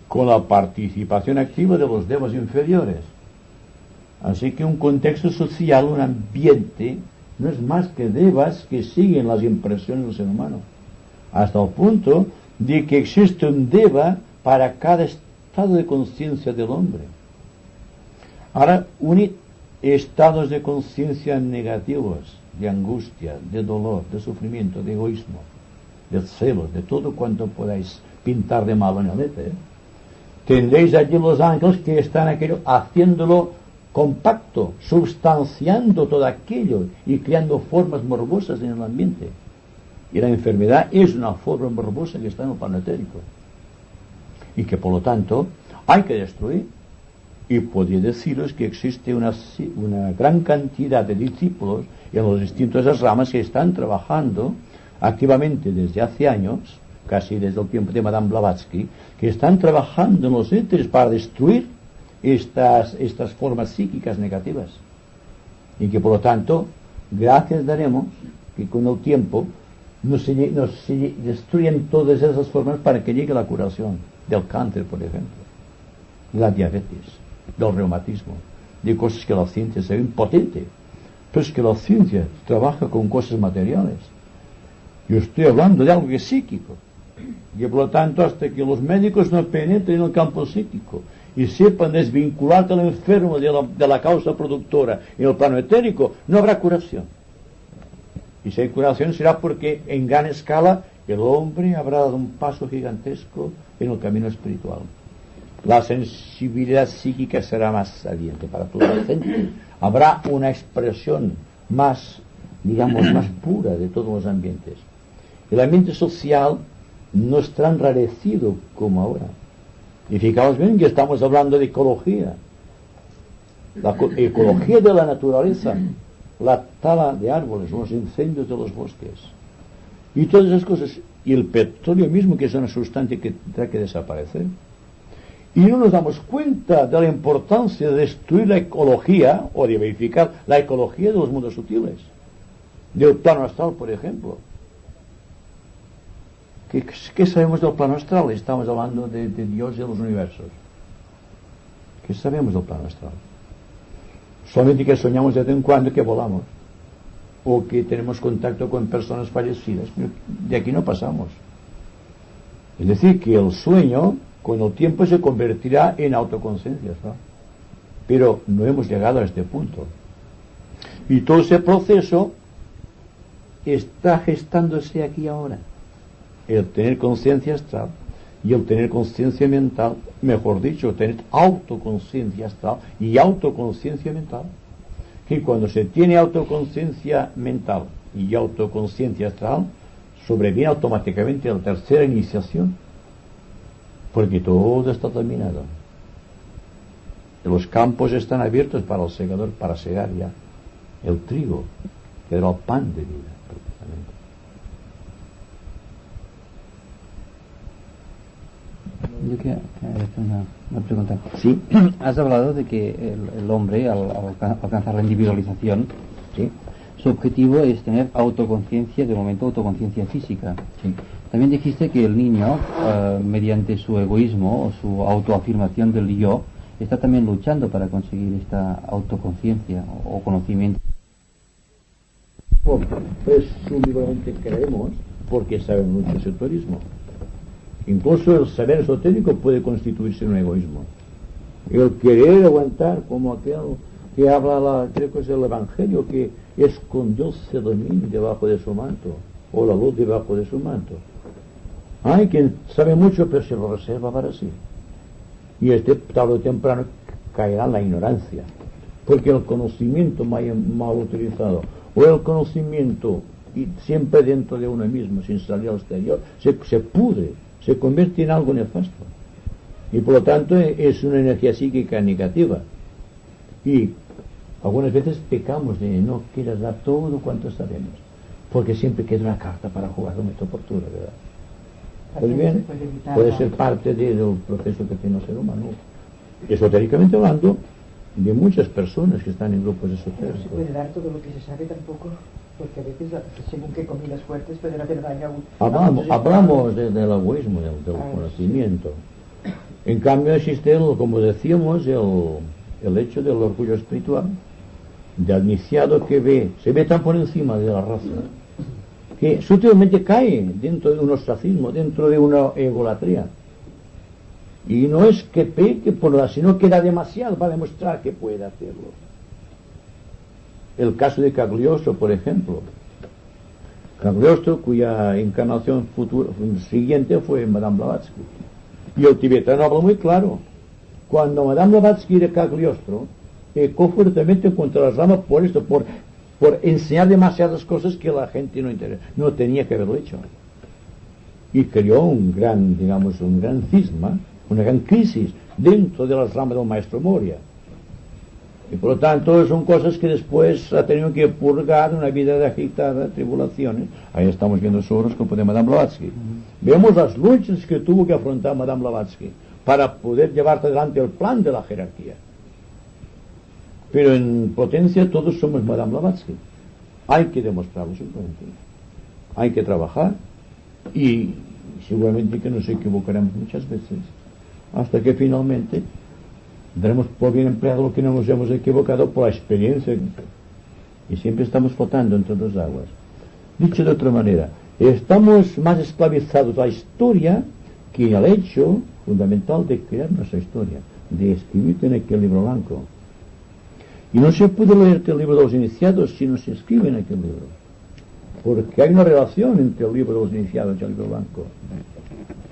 con la participación activa de los devas inferiores. Así que un contexto social, un ambiente, no es más que devas que siguen las impresiones del ser humano, hasta el punto de que existe un deva para cada estado de conciencia del hombre. Ahora, unir estados de conciencia negativos, de angustia, de dolor, de sufrimiento, de egoísmo, de celos, de todo cuanto podáis pintar de malo en el éter, tendréis allí los ángeles que están aquello haciéndolo compacto, sustanciando todo aquello y creando formas morbosas en el ambiente. Y la enfermedad es una forma morbosa que está en el plano etérico y que por lo tanto hay que destruir. Y podría deciros que existe una gran cantidad de discípulos en los distintas ramas que están trabajando activamente desde hace años, casi desde el tiempo de Madame Blavatsky, que están trabajando en los éteres para destruir estas formas psíquicas negativas. Y que por lo tanto, gracias daremos que con el tiempo nos se destruyen todas esas formas para que llegue la curación del cáncer, por ejemplo, de la diabetes, del reumatismo, de cosas que la ciencia se ve impotente. Pero es que la ciencia trabaja con cosas materiales. Yo estoy hablando de algo que es psíquico. Y por lo tanto, hasta que los médicos no penetren en el campo psíquico y sepan desvincular al enfermo de la causa productora en el plano etérico, no habrá curación. Y si hay curación será porque en gran escala el hombre habrá dado un paso gigantesco en el camino espiritual. La sensibilidad psíquica será más saliente para toda la gente. Habrá una expresión más, digamos, más pura de todos los ambientes. El ambiente social no es tan enrarecido como ahora. Y fijaos bien que estamos hablando de ecología. La ecología de la naturaleza, la tala de árboles, los incendios de los bosques. Y todas esas cosas. Y el petróleo mismo, que es una sustancia que tendrá que desaparecer. Y no nos damos cuenta de la importancia de destruir la ecología o de verificar la ecología de los mundos sutiles, del plano astral, por ejemplo. ¿Qué sabemos del plano astral? Estamos hablando de Dios y de los universos. ¿Qué sabemos del plano astral? Solamente que soñamos de vez en cuando que volamos o que tenemos contacto con personas fallecidas. De aquí no pasamos. Es decir, que el sueño con el tiempo se convertirá en autoconciencia, ¿no? Pero no hemos llegado a este punto. Y todo ese proceso está gestándose aquí ahora. El tener conciencia astral y el tener conciencia mental, mejor dicho, tener autoconciencia astral y autoconciencia mental. Que cuando se tiene autoconciencia mental y autoconciencia astral, sobreviene automáticamente la tercera iniciación. Porque todo está terminado. Los campos están abiertos para el segador, para segar ya el trigo, que era el pan de vida, precisamente. Yo quiero hacer una pregunta. Sí. Has hablado de que el hombre, al alcanzar la individualización, Sí. su objetivo es tener autoconciencia, de momento autoconciencia física. Sí. También dijiste que el niño, mediante su egoísmo o su autoafirmación del yo, está también luchando para conseguir esta autoconciencia o conocimiento. Presumiblemente creemos porque sabemos mucho esoterismo. Incluso el saber esotérico puede constituirse en un egoísmo. El querer aguantar, como aquel que habla, creo que es el Evangelio, que escondió el Sedomín debajo de su manto, o la luz debajo de su manto. Hay quien sabe mucho, pero se lo reserva para sí. Y tarde o temprano caerá en la ignorancia. Porque el conocimiento mal utilizado, o el conocimiento y siempre dentro de uno mismo, sin salir al exterior, se pudre, se convierte en algo nefasto. y por lo tanto es una energía psíquica negativa. Y algunas veces pecamos de no quieras dar todo cuanto sabemos, porque siempre queda una carta para jugar un momento oportuno, ¿verdad? Pues bien, puede ser parte del proceso que tiene el ser humano. Esotéricamente hablando, de muchas personas que están en grupos No se esotéricos. puede dar todo lo que se sabe tampoco, porque a veces, según qué comidas fuertes, pueden hacer daño a un... Hablamos del egoísmo, del conocimiento. En cambio existe, como decíamos, el hecho del orgullo espiritual, del iniciado que se ve tan por encima de la raza, que sutilmente cae dentro de un ostracismo, dentro de una egolatría. Y no es que peque por nada, sino que da demasiado para demostrar que puede hacerlo. El caso de Cagliostro, por ejemplo. Cagliostro, cuya encarnación siguiente fue Madame Blavatsky. Y el tibetano habla muy claro. Cuando Madame Blavatsky de Cagliostro pecó fuertemente contra las ramas por esto, por enseñar demasiadas cosas que la gente no tenía que haberlo hecho. Y creó un gran cisma, una gran crisis dentro de las ramas del maestro Moria. Y por lo tanto son cosas que después ha tenido que purgar una vida de agitada, tribulaciones. Ahí estamos viendo su horóscopo de Madame Blavatsky. Vemos las luchas que tuvo que afrontar Madame Blavatsky para poder llevar adelante el plan de la jerarquía. Pero en potencia todos somos Madame Blavatsky. Hay que demostrarlo simplemente. Hay que trabajar y seguramente que nos equivocaremos muchas veces hasta que finalmente daremos por bien empleado lo que no nos hemos equivocado por la experiencia. Y siempre estamos flotando entre dos aguas. Dicho de otra manera, estamos más esclavizados a la historia que al hecho fundamental de crear nuestra historia, de escribirte en aquel libro blanco. Y no se puede leer el libro de los iniciados si no se escribe en aquel libro, porque hay una relación entre el libro de los iniciados y el libro blanco.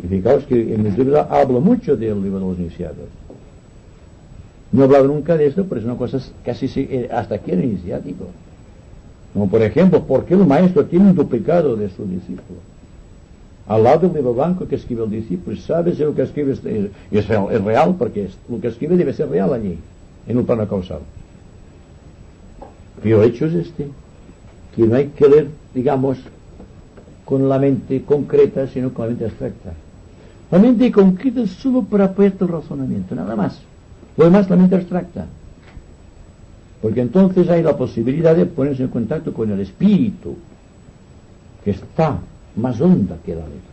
Y fijaos que en mis libros hablo mucho del libro de los iniciados. No he hablado nunca de esto, pero es una cosa casi hasta aquí en iniciático. Como por ejemplo, ¿por qué el maestro tiene un duplicado de su discípulo? Al lado del libro blanco que escribe el discípulo, ¿sabes si lo que escribe es real? Porque lo que escribe debe ser real allí, en un plano causal. Pero el hecho es que no hay que leer, digamos, con la mente concreta, sino con la mente abstracta. La mente concreta es solo para apoyarte el razonamiento, nada más. Lo demás, la mente abstracta. Porque entonces hay la posibilidad de ponerse en contacto con el espíritu, que está más honda que la letra.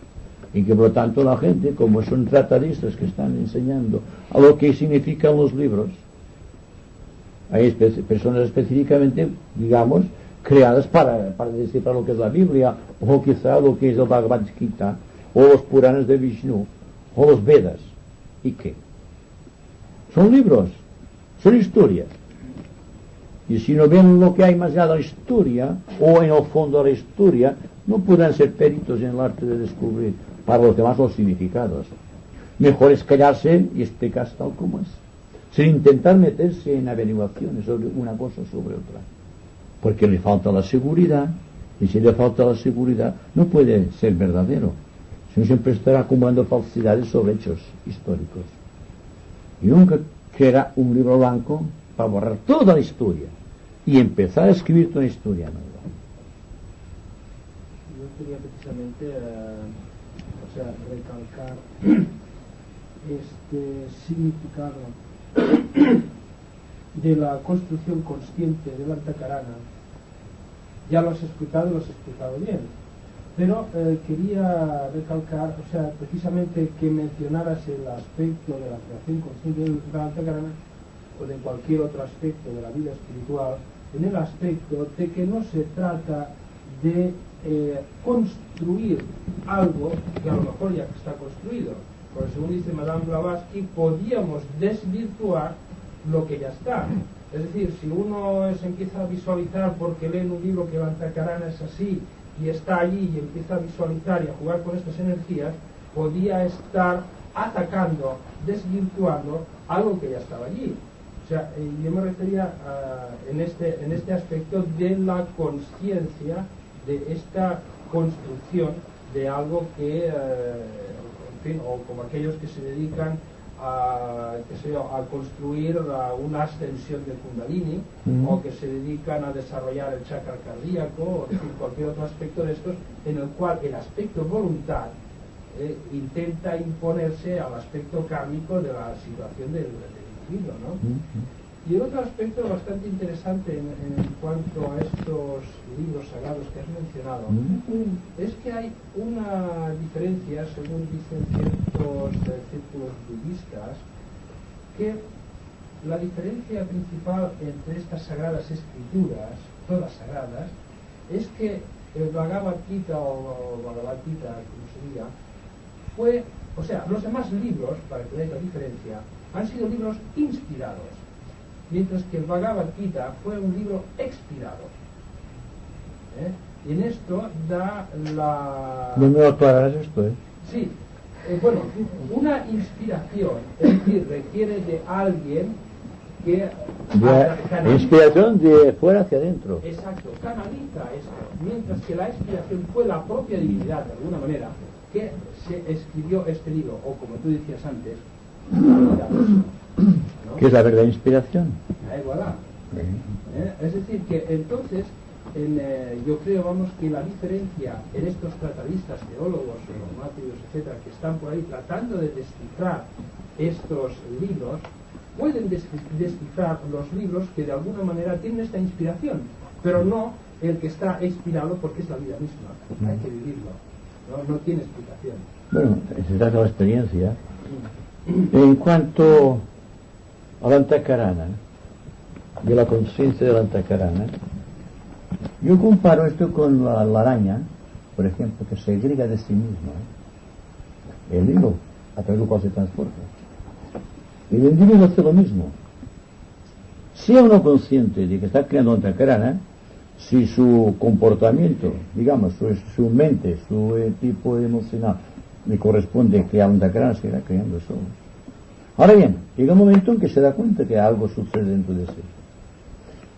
Y que por lo tanto la gente, como son tratadistas que están enseñando a lo que significan los libros, hay personas específicamente, digamos, creadas para descifrar lo que es la Biblia, o quizá lo que es el Bhagavad Gita, o los Puranas de Vishnu, o los Vedas. ¿Y qué? Son libros, son historias. Y si no ven lo que hay más allá de la historia, o en el fondo de la historia, no podrán ser peritos en el arte de descubrir para los demás los significados. Mejor es callarse y explicarse tal como es, sin intentar meterse en averiguaciones sobre una cosa o sobre otra. Porque le falta la seguridad, y si le falta la seguridad, no puede ser verdadero, sino siempre estará acumulando falsidades sobre hechos históricos. Y nunca creará un libro blanco para borrar toda la historia y empezar a escribir toda la historia nueva. Yo quería precisamente recalcar este significado de la construcción consciente del Antakarana. Ya lo has explicado bien, pero quería recalcar, precisamente que mencionaras el aspecto de la creación consciente del Antakarana o de cualquier otro aspecto de la vida espiritual, en el aspecto de que no se trata de construir algo que a lo mejor ya está construido, porque según dice Madame Blavatsky, podíamos desvirtuar lo que ya está. Es decir, si uno se empieza a visualizar porque lee en un libro que el Antakarana es así y está allí y empieza a visualizar y a jugar con estas energías, podía estar atacando, desvirtuando algo que ya estaba allí. Yo me refería en este aspecto de la conciencia de esta construcción de algo que, en fin, o como aquellos que se dedican qué sé yo, a construir una ascensión de Kundalini, o que se dedican a desarrollar el chakra cardíaco, o decir, cualquier otro aspecto de estos, en el cual el aspecto voluntad intenta imponerse al aspecto kármico de la situación del individuo, ¿no? Y el otro aspecto bastante interesante en cuanto a estos libros sagrados que has mencionado es que hay una diferencia, según dicen ciertos círculos budistas, que la diferencia principal entre estas sagradas escrituras, todas sagradas, es que el Bhagavad Gita o Bhagavad Gita, como se diga, fue, o sea, los demás libros, para que veáis la diferencia, han sido libros inspirados, mientras que el Bhagavad Gita fue un libro expirado. Y en esto da la... No me lo aclararás esto, Sí, bueno, una inspiración, es decir, requiere de alguien que... Inspiración de fuera hacia adentro. Exacto, canaliza esto, mientras que la inspiración fue la propia divinidad, de alguna manera, que se escribió este libro, o como tú decías antes, ¿no? ¿Qué es la verdadera inspiración? Voilà. Es decir, que entonces, yo creo, vamos, que la diferencia en estos tratadistas, teólogos, dogmáticos, etcétera, que están por ahí tratando de descifrar estos libros, pueden descifrar los libros que de alguna manera tienen esta inspiración, pero no el que está inspirado, porque es la vida misma, hay que vivirlo, no tiene explicación. Bueno, se trata de la experiencia. En cuanto a la antakarana, de la conciencia de la antakarana, yo comparo esto con la araña, por ejemplo, que se segrega de sí misma el hilo a través del cual se transporta. El individuo hace lo mismo. Sea uno consciente de que está creando antakarana, si su comportamiento, digamos, su mente, su tipo emocional le corresponde crear antakarana, se irá creando solo. Ahora bien, llega un momento en que se da cuenta que algo sucede dentro de sí.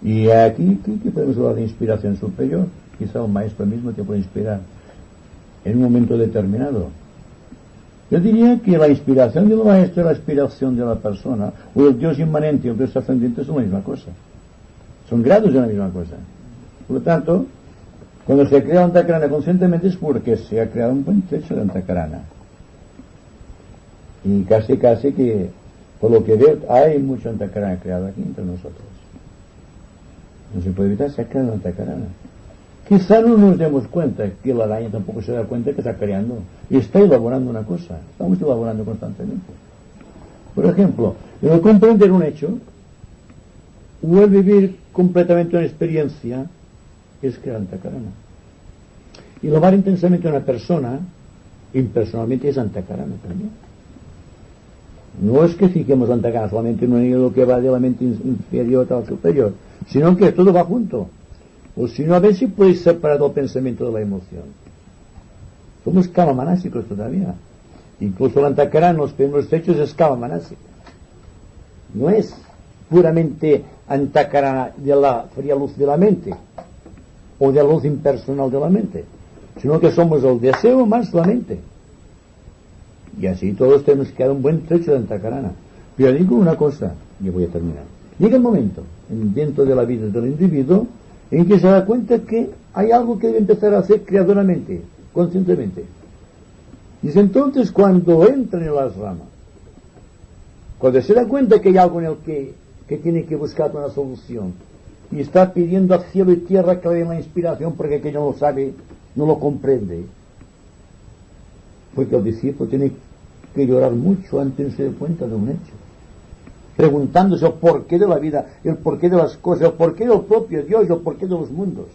Y aquí podemos hablar de inspiración superior. Quizá un maestro mismo te puede inspirar en un momento determinado. Yo diría que la inspiración del maestro y la inspiración de la persona, o el Dios inmanente y el Dios ascendente, son la misma cosa. Son grados de la misma cosa. Por lo tanto, cuando se crea antakarana conscientemente es porque se ha creado un buen trecho de antakarana. Y casi que, por lo que veo, hay mucho antakarana creado aquí entre nosotros. No se puede evitar, se ha creado antakarana. Quizá no nos demos cuenta que la araña tampoco se da cuenta que está creando y está elaborando una cosa. Estamos elaborando constantemente. Por ejemplo, el comprender un hecho o el vivir completamente una experiencia es crear antakarana. Y lo amar intensamente a una persona, impersonalmente, es antakarana también. No es que fiquemos antakarana solamente en un hilo que va de la mente inferior a la superior, sino que todo va junto. O si no, a ver si puedes separar el pensamiento de la emoción. Somos kama manásicos todavía. Incluso la antakarana en los primeros hechos es kama manásica. No es puramente antakarana de la fría luz de la mente o de la luz impersonal de la mente, sino que somos el deseo más la mente. Y así todos tenemos que dar un buen trecho de antakarana. Pero digo una cosa, y voy a terminar. Llega el momento, dentro de la vida del individuo, en que se da cuenta que hay algo que debe empezar a hacer creadoramente, conscientemente. Y es entonces cuando entra en las ramas, cuando se da cuenta que hay algo en el que tiene que buscar una solución, y está pidiendo a cielo y tierra que le den la inspiración porque aquello no lo sabe, no lo comprende. Porque el discípulo tiene que llorar mucho antes de se dar cuenta de un hecho, preguntándose el porqué de la vida, el porqué de las cosas, el porqué del propio Dios, el porqué de los mundos.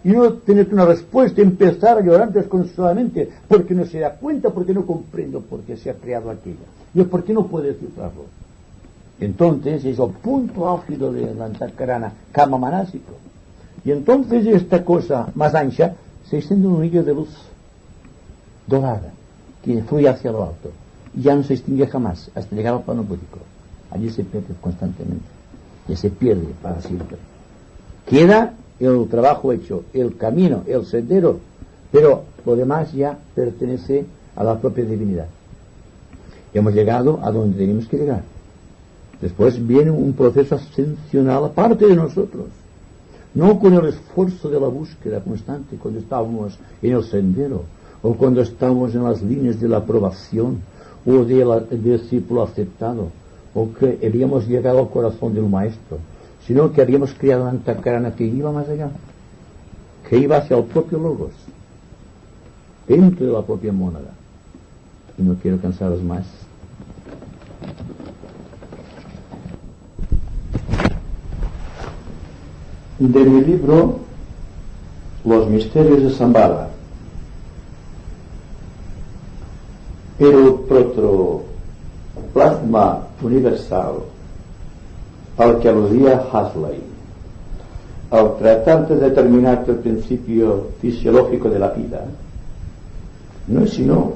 Y no tener una respuesta, empezar a llorar desconsoladamente, porque no se da cuenta, porque no comprende por qué se ha creado aquello, y el por qué no puede descifrarlo. Entonces es el punto álgido de la antakarana, kama manásico. Y entonces esta cosa más ancha se extiende un hilo de luz dorada, que fluye hacia lo alto, y ya no se extingue jamás, hasta llegar al plano búdico. Allí se pierde constantemente, y se pierde para siempre. Queda el trabajo hecho, el camino, el sendero, pero lo demás ya pertenece a la propia divinidad. hemos llegado a donde tenemos que llegar. Después viene un proceso ascensional aparte de nosotros, no con el esfuerzo de la búsqueda constante cuando estábamos en el sendero o cuando estamos en las líneas de la aprobación o del discípulo aceptado, o que habíamos llegado al corazón del maestro, sino que habíamos creado una antacarana que iba más allá, que iba hacia el propio logos, dentro de la propia mónada. Y no quiero cansaros más. De mi libro Los misterios de Shambhala, el protoplasma universal al que aludía Huxley, al tratar de determinar el principio fisiológico de la vida, no es sino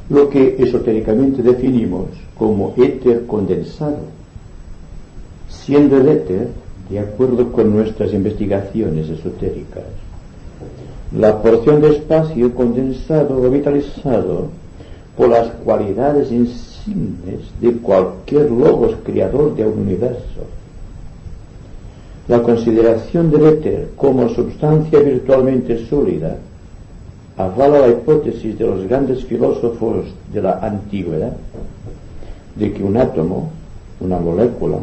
lo que esotéricamente definimos como éter condensado, siendo el éter, de acuerdo con nuestras investigaciones esotéricas, la porción de espacio condensado o vitalizado por las cualidades insignes de cualquier logos creador de un universo. La consideración del éter como sustancia virtualmente sólida avala la hipótesis de los grandes filósofos de la antigüedad de que un átomo, una molécula,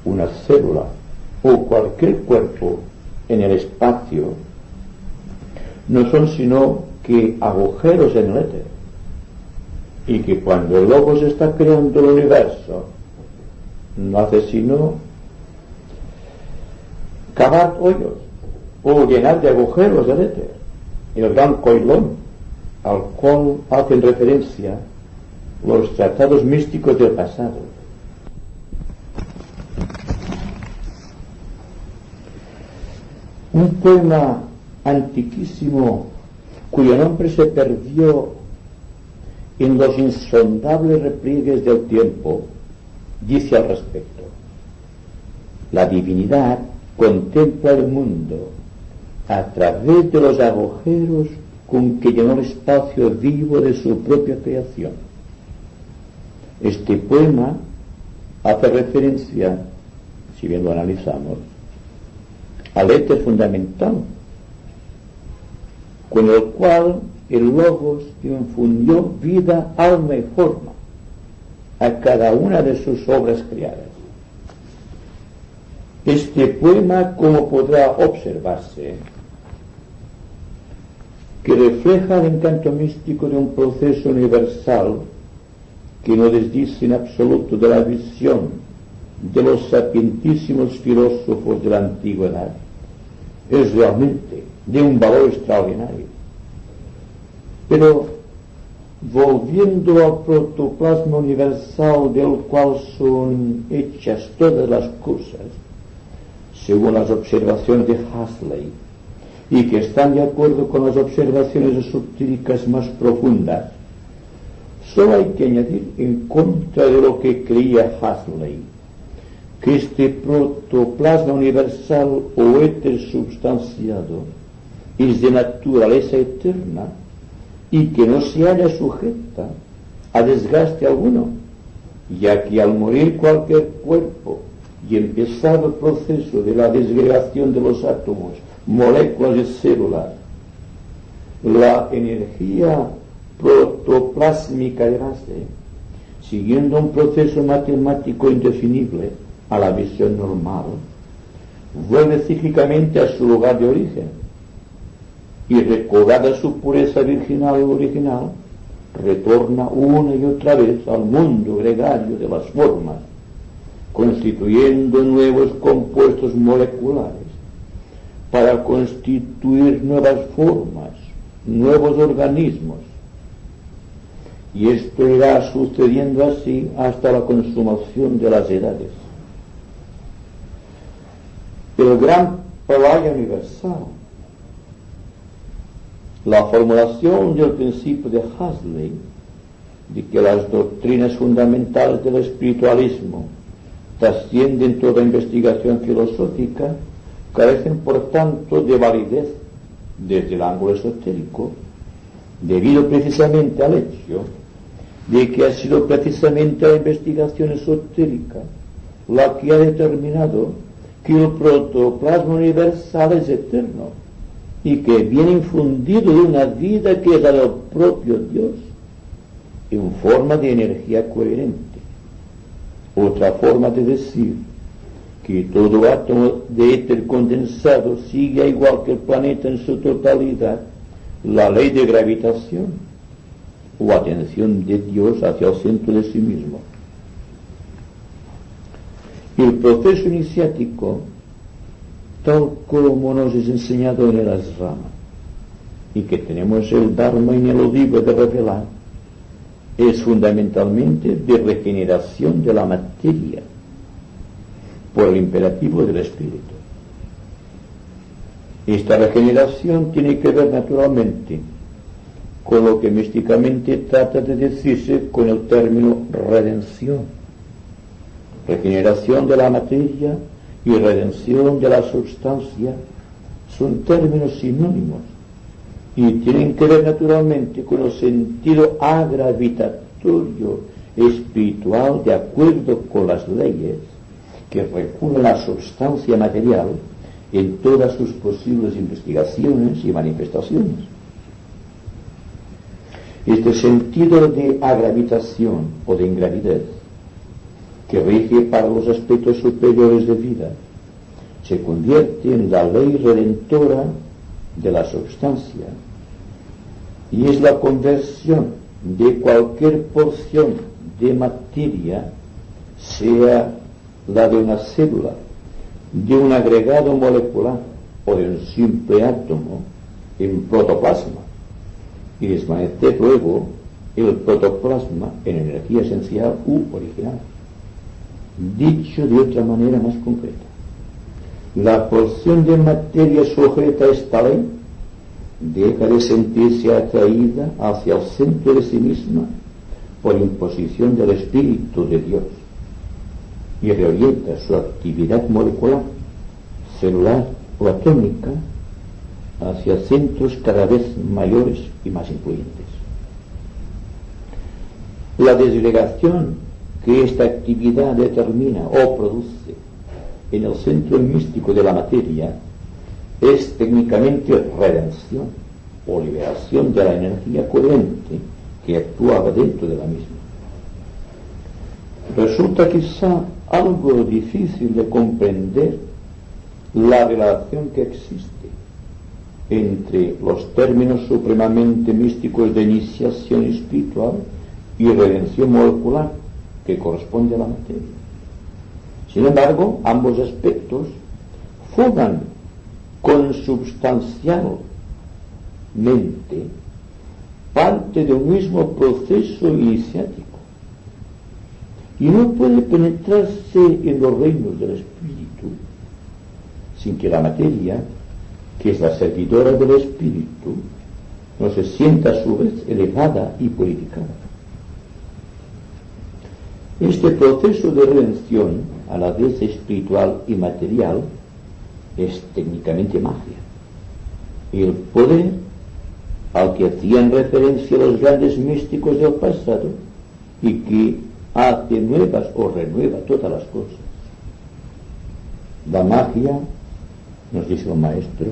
una célula o cualquier cuerpo en el espacio no son sino que agujeros en el éter, y que cuando el logos está creando el universo no hace sino cavar hoyos o llenar de agujeros el éter, el gran coilón al cual hacen referencia los tratados místicos del pasado. Un poema antiquísimo cuyo nombre se perdió en los insondables repliegues del tiempo dice al respecto: la divinidad contempla el mundo a través de los agujeros con que llenó el espacio vivo de su propia creación. Este poema hace referencia, si bien lo analizamos, al éter fundamental, con el cual el logos infundió vida, alma y forma a cada una de sus obras creadas. Este poema, como podrá observarse, que refleja el encanto místico de un proceso universal que no desdice en absoluto de la visión de los sapientísimos filósofos de la antigüedad, es realmente de un valor extraordinario. Pero, volviendo al protoplasma universal del cual son hechas todas las cosas, según las observaciones de Huxley, y que están de acuerdo con las observaciones esotéricas más profundas, solo hay que añadir, en contra de lo que creía Huxley, que este protoplasma universal o éter substanciado es de naturaleza eterna y que no se halla sujeta a desgaste alguno, ya que al morir cualquier cuerpo y empezar el proceso de la desgregación de los átomos, moléculas y células, la energía protoplásmica de base, siguiendo un proceso matemático indefinible a la visión normal, vuelve cíclicamente a su lugar de origen y, recobrada su pureza virginal o original, retorna una y otra vez al mundo gregario de las formas, constituyendo nuevos compuestos moleculares para constituir nuevas formas, nuevos organismos, y esto irá sucediendo así hasta la consumación de las edades. El gran pralaya universal, la formulación del principio de Huxley de que las doctrinas fundamentales del espiritualismo trascienden toda investigación filosófica, carecen por tanto de validez desde el ángulo esotérico, debido precisamente al hecho de que ha sido precisamente la investigación esotérica la que ha determinado que el protoplasma universal es eterno y que viene infundido de una vida que es la del propio Dios en forma de energía coherente. Otra forma de decir que todo átomo de éter condensado sigue, igual que el planeta en su totalidad, la ley de gravitación o atención de Dios hacia el centro de sí mismo. El proceso iniciático, tal como nos es enseñado en el Asrama, y que tenemos el Dharma ineludible de revelar, es fundamentalmente de regeneración de la materia por el imperativo del espíritu. Esta regeneración tiene que ver naturalmente con lo que místicamente trata de decirse con el término redención. Regeneración de la materia y redención de la substancia son términos sinónimos y tienen que ver naturalmente con el sentido agravitatorio espiritual de acuerdo con las leyes que regulan la substancia material en todas sus posibles investigaciones y manifestaciones. Este sentido de agravitación o de ingravidez que rige para los aspectos superiores de vida se convierte en la ley redentora de la substancia y es la conversión de cualquier porción de materia, sea la de una célula, de un agregado molecular o de un simple átomo, en protoplasma y desvanecer luego el protoplasma en energía esencial u original. Dicho de otra manera más concreta, la porción de materia sujeta a esta ley deja de sentirse atraída hacia el centro de sí misma por imposición del Espíritu de Dios y reorienta su actividad molecular, celular o atómica hacia centros cada vez mayores y más influyentes. La desagregación que esta actividad determina o produce en el centro místico de la materia es técnicamente redención o liberación de la energía coherente que actuaba dentro de la misma. Resulta quizá algo difícil de comprender la relación que existe entre los términos supremamente místicos de iniciación espiritual y redención molecular que corresponde a la materia. Sin embargo, ambos aspectos forman consubstancialmente parte de un mismo proceso iniciático y no puede penetrarse en los reinos del espíritu sin que la materia, que es la servidora del espíritu, no se sienta a su vez elevada y purificada. Este proceso de redención, a la vez espiritual y material, es técnicamente magia. El poder al que hacían referencia los grandes místicos del pasado y que hace nuevas o renueva todas las cosas. La magia, nos dice el maestro,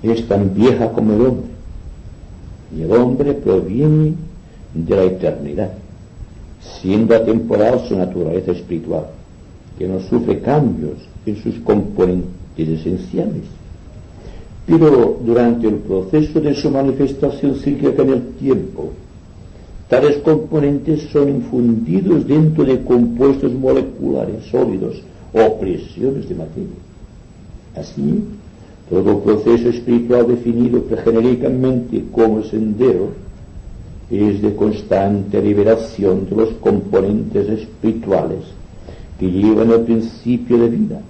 es tan vieja como el hombre, y el hombre proviene de la eternidad, siendo atemporal su naturaleza espiritual, que no sufre cambios en sus componentes esenciales. Pero durante el proceso de su manifestación cíclica en el tiempo, tales componentes son infundidos dentro de compuestos moleculares sólidos o presiones de materia. Así, todo proceso espiritual definido genéricamente como sendero es de constante liberación de los componentes espirituales que llevan el principio de vida,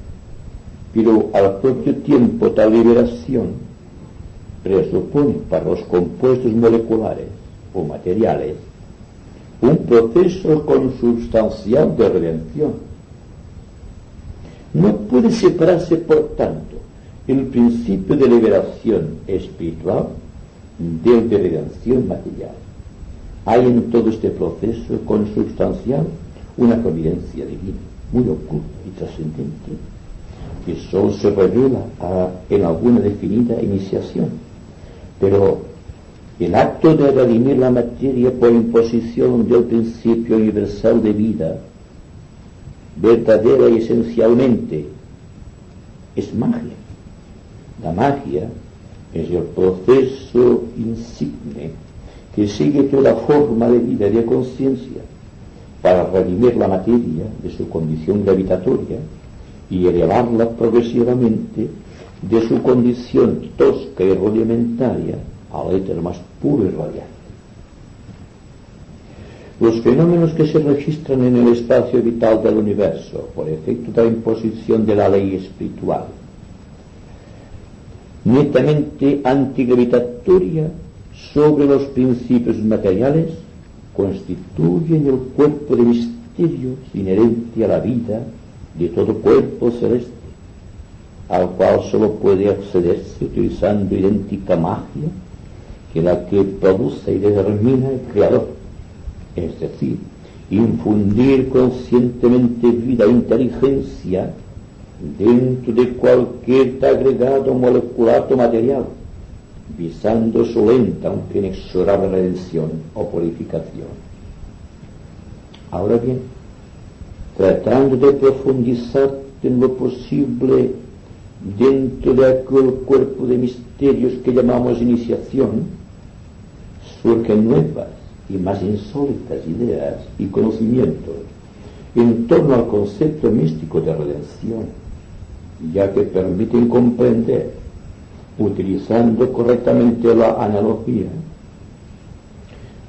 pero al propio tiempo tal liberación presupone para los compuestos moleculares o materiales un proceso consubstancial de redención. No puede separarse, por tanto, el principio de liberación espiritual del de redención material. hay en todo este proceso consubstancial una providencia divina, muy oculta y trascendente, que solo se revela en alguna definida iniciación. Pero el acto de redimir la materia por imposición del principio universal de vida, verdadera y esencialmente, es magia. La magia es el proceso insigne que sigue toda forma de vida y de conciencia para redimir la materia de su condición gravitatoria y elevarla progresivamente de su condición tosca y rudimentaria al éter más puro y radiante. Los fenómenos que se registran en el espacio vital del universo por efecto de la imposición de la ley espiritual netamente antigravitatoria sobre los principios materiales constituyen el cuerpo de misterios inherente a la vida de todo cuerpo celeste, al cual solo puede accederse utilizando idéntica magia que la que produce y determina el Creador, es decir, infundir conscientemente vida e inteligencia dentro de cualquier agregado molecular o material, visando su lenta aunque inexorable redención o purificación. Ahora bien, tratando de profundizar en lo posible dentro de aquel cuerpo de misterios que llamamos iniciación, surgen nuevas y más insólitas ideas y conocimientos en torno al concepto místico de redención, ya que permiten comprender, utilizando correctamente la analogía,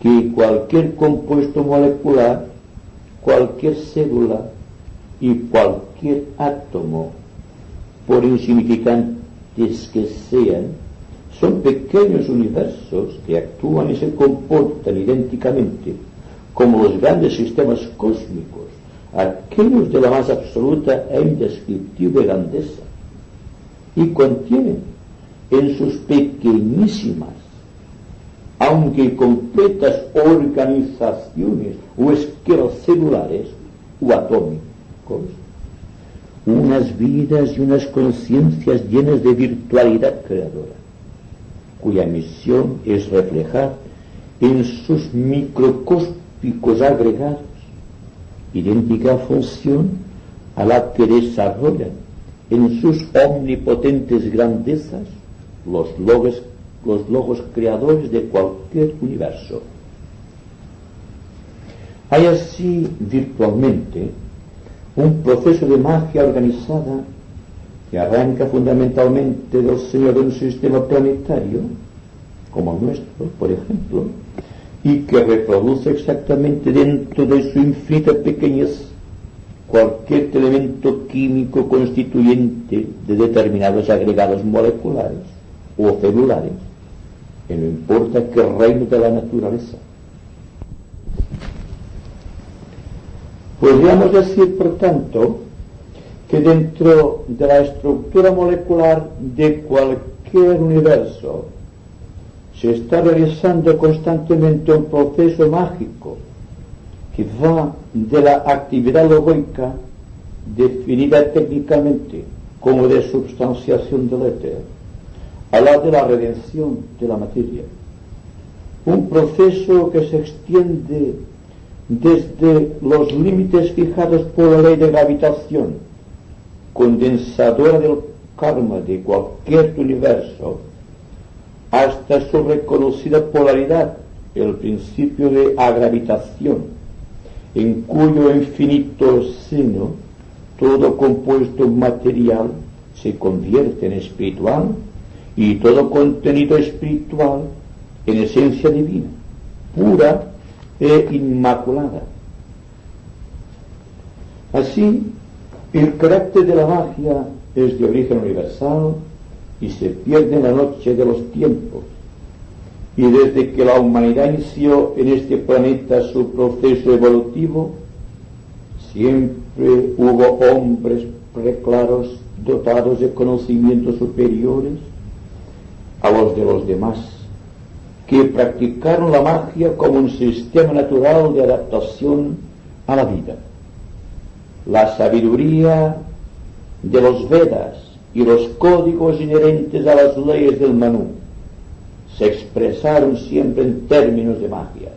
que cualquier compuesto molecular, cualquier célula y cualquier átomo, por insignificantes que sean, son pequeños universos que actúan y se comportan idénticamente como los grandes sistemas cósmicos, aquellos de la más absoluta e indescriptible grandeza, y contienen en sus pequeñísimas, aunque completas organizaciones o esquemas celulares o atómicos, unas vidas y unas conciencias llenas de virtualidad creadora, cuya misión es reflejar en sus microcósmicos agregados idéntica función a la que desarrollan en sus omnipotentes grandezas los logos creadores de cualquier universo. Hay así virtualmente un proceso de magia organizada que arranca fundamentalmente del seno de un sistema planetario, como el nuestro, por ejemplo, y que reproduce exactamente dentro de su infinita pequeñez cualquier elemento químico constituyente de determinados agregados moleculares o celulares, que no importa qué reino de la naturaleza. Podríamos decir, por tanto, que dentro de la estructura molecular de cualquier universo se está realizando constantemente un proceso mágico que va de la actividad logoica, definida técnicamente como de substanciación del éter, a la de la redención de la materia. Un proceso que se extiende desde los límites fijados por la ley de gravitación, condensadora del karma de cualquier universo, hasta su reconocida polaridad, el principio de agravitación, en cuyo infinito seno todo compuesto material se convierte en espiritual y todo contenido espiritual en esencia divina, pura e inmaculada. Así, el carácter de la magia es de origen universal y se pierde en la noche de los tiempos, y desde que la humanidad inició en este planeta su proceso evolutivo, siempre hubo hombres preclaros dotados de conocimientos superiores a los de los demás, que practicaron la magia como un sistema natural de adaptación a la vida. La sabiduría de los Vedas y los códigos inherentes a las leyes del Manu se expresaron siempre en términos de magia,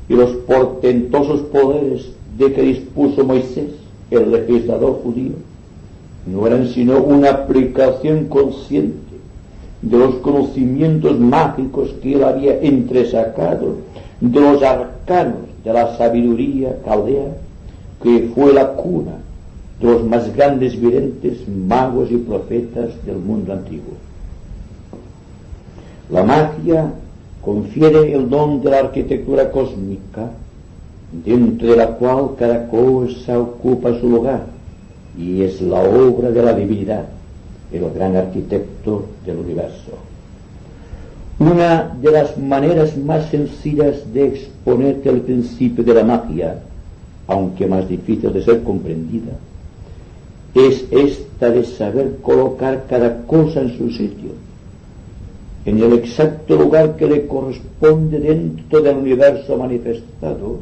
y los portentosos poderes de que dispuso Moisés, el legislador judío, no eran sino una aplicación consciente de los conocimientos mágicos que él había entresacado de los arcanos de la sabiduría caldea, que fue la cuna de los más grandes videntes, magos y profetas del mundo antiguo. La magia confiere el don de la arquitectura cósmica, dentro de la cual cada cosa ocupa su lugar, y es la obra de la divinidad, el gran arquitecto del universo. Una de las maneras más sencillas de exponerte el principio de la magia, aunque más difícil de ser comprendida, es esta de saber colocar cada cosa en su sitio, en el exacto lugar que le corresponde dentro del universo manifestado,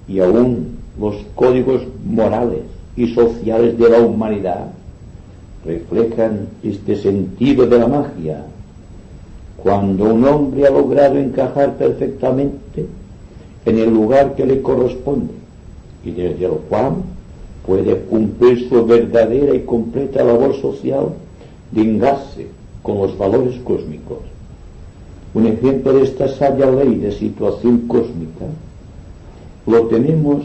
y aún los códigos morales y sociales de la humanidad reflejan este sentido de la magia, cuando un hombre ha logrado encajar perfectamente en el lugar que le corresponde y desde el cual puede cumplir su verdadera y completa labor social de enlace con los valores cósmicos. Un ejemplo de esta sabia ley de situación cósmica lo tenemos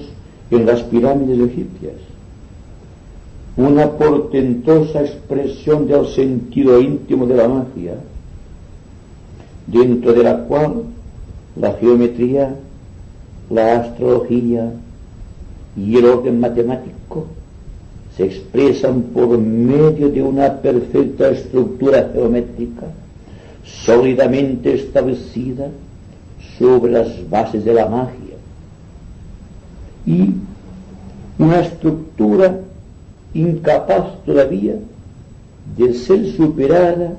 en las pirámides egipcias, una portentosa expresión del sentido íntimo de la magia, dentro de la cual la geometría, la astrología y el orden matemático se expresan por medio de una perfecta estructura geométrica sólidamente establecida sobre las bases de la magia, y una estructura incapaz todavía de ser superada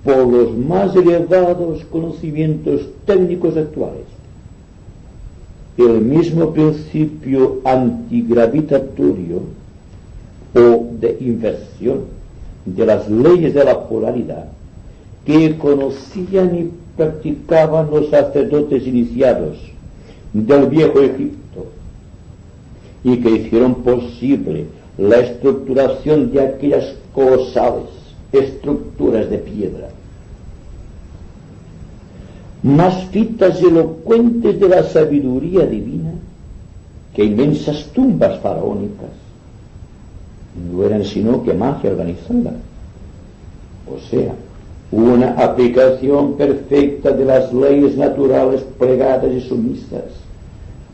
por los más elevados conocimientos técnicos actuales. El mismo principio antigravitatorio o de inversión de las leyes de la polaridad que conocían y practicaban los sacerdotes iniciados del viejo Egipto, y que hicieron posible la estructuración de aquellas colosales estructuras de piedra. Más fitas elocuentes de la sabiduría divina que inmensas tumbas faraónicas no eran sino que magia organizada, o sea, una aplicación perfecta de las leyes naturales plegadas y sumisas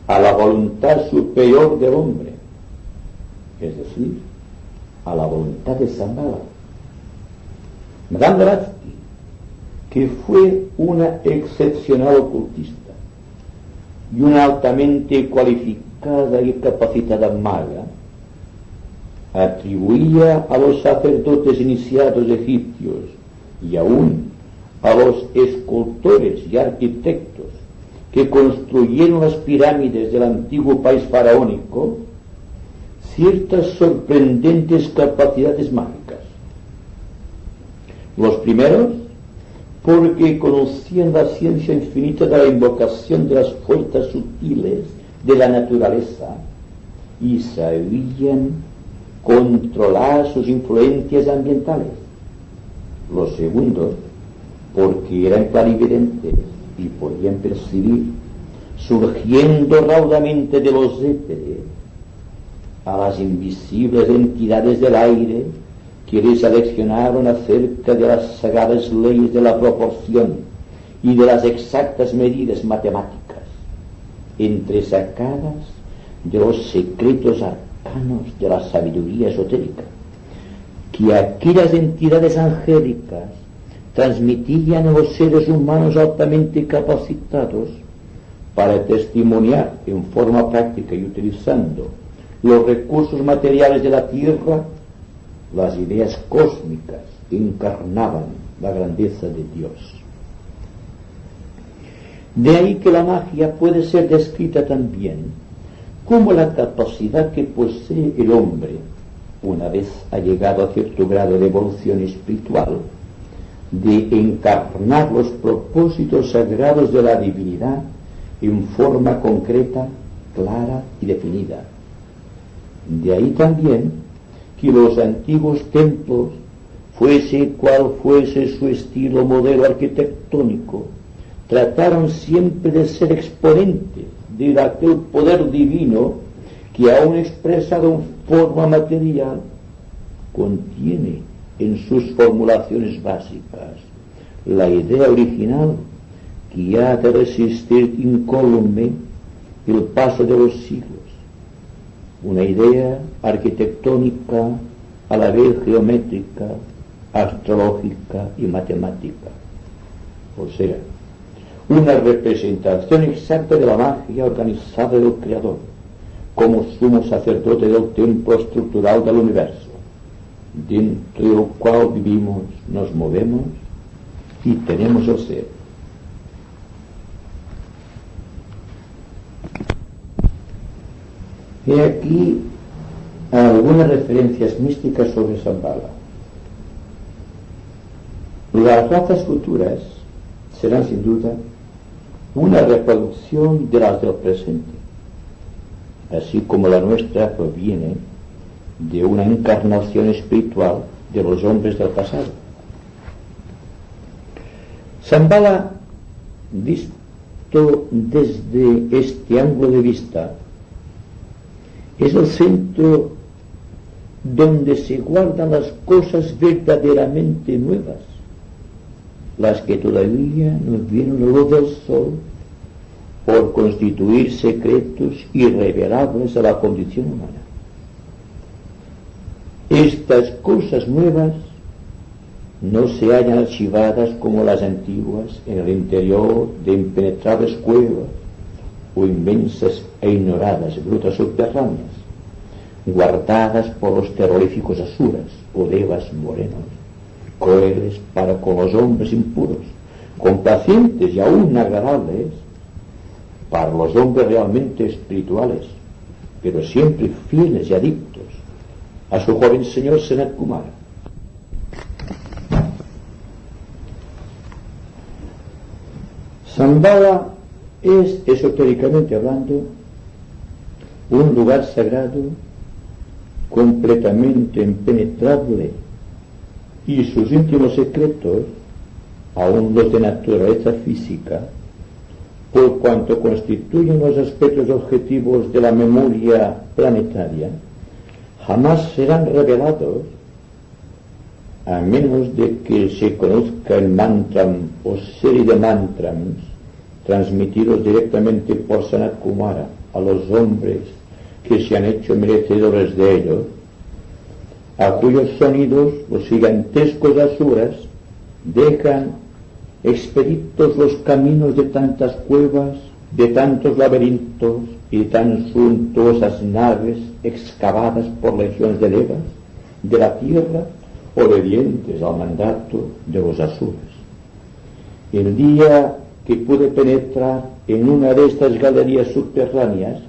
a la voluntad superior del hombre, es decir, a la voluntad de Shambhala. Madame Blavatsky, que fue una excepcional ocultista y una altamente cualificada y capacitada maga, atribuía a los sacerdotes iniciados egipcios y aún a los escultores y arquitectos que construyeron las pirámides del antiguo país faraónico ciertas sorprendentes capacidades mágicas. Los primeros, porque conocían la ciencia infinita de la invocación de las fuerzas sutiles de la naturaleza y sabían controlar sus influencias ambientales. Los segundos, porque eran clarividentes y podían percibir, surgiendo raudamente de los éteres, a las invisibles entidades del aire que les aleccionaron acerca de las sagradas leyes de la proporción y de las exactas medidas matemáticas, entresacadas de los secretos arcanos de la sabiduría esotérica, que aquellas entidades angélicas transmitían a los seres humanos altamente capacitados para testimoniar en forma práctica y utilizando los recursos materiales de la tierra las ideas cósmicas que encarnaban la grandeza de Dios. De ahí que la magia puede ser descrita también como la capacidad que posee el hombre, una vez ha llegado a cierto grado de evolución espiritual, de encarnar los propósitos sagrados de la divinidad en forma concreta, clara y definida. De ahí también que los antiguos templos, fuese cual fuese su estilo modelo arquitectónico, trataron siempre de ser exponentes de aquel poder divino que, aún expresado en forma material, contiene en sus formulaciones básicas la idea original que ha de resistir incólume el paso de los siglos, una idea arquitectónica a la vez geométrica, astrológica y matemática, o sea, una representación exacta de la magia organizada del Creador, como sumo sacerdote del templo estructural del universo, dentro del cual vivimos, nos movemos y tenemos el ser. He aquí algunas referencias místicas sobre Shambhala. Las razas futuras serán sin duda una reproducción de las del presente, así como la nuestra proviene de una encarnación espiritual de los hombres del pasado. Shambhala, visto desde este ángulo de vista, es el centro donde se guardan las cosas verdaderamente nuevas, las que todavía no vieron la luz del sol por constituir secretos irrevelables a la condición humana. Estas cosas nuevas no se hallan archivadas como las antiguas en el interior de impenetrables cuevas o inmensas e ignoradas grutas subterráneas, guardadas por los terroríficos asuras o devas morenos, crueles para con los hombres impuros, complacientes y aún agradables para los hombres realmente espirituales, pero siempre fieles y adictos a su joven señor Sanat Kumara. Shambhala es, esotéricamente hablando, un lugar sagrado completamente impenetrable, y sus íntimos secretos, aun los de naturaleza física, por cuanto constituyen los aspectos objetivos de la memoria planetaria, jamás serán revelados a menos de que se conozca el mantram o serie de mantrams transmitidos directamente por Sanat Kumara a los hombres que se han hecho merecedores de ellos, a cuyos sonidos los gigantescos asuras dejan expeditos los caminos de tantas cuevas, de tantos laberintos y de tan suntuosas naves excavadas por legiones de levas de la tierra, obedientes al mandato de los asuras. El día que pude penetrar en una de estas galerías subterráneas,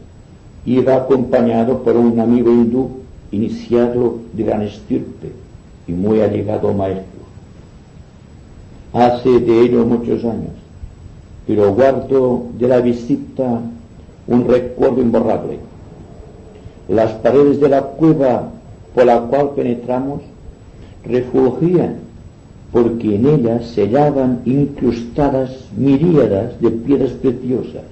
iba acompañado por un amigo hindú iniciado de gran estirpe y muy allegado maestro. Hace de ello muchos años, pero guardo de la visita un recuerdo imborrable. Las paredes de la cueva por la cual penetramos refulgían, porque en ellas se hallaban incrustadas miríadas de piedras preciosas,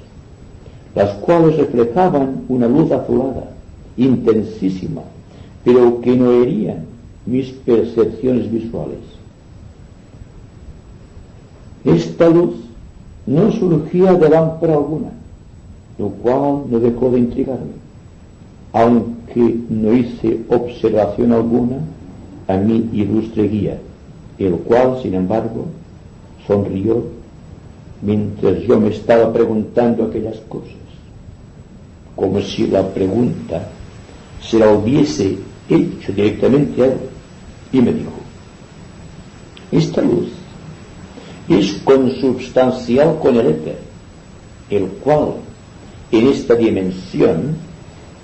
las cuales reflejaban una luz azulada, intensísima, pero que no herían mis percepciones visuales. Esta luz no surgía de lámpara alguna, lo cual no dejó de intrigarme, aunque no hice observación alguna a mi ilustre guía, el cual, sin embargo, sonrió mientras yo me estaba preguntando aquellas cosas, como si la pregunta se la hubiese hecho directamente a él, y me dijo: esta luz es consubstancial con el éter, el cual en esta dimensión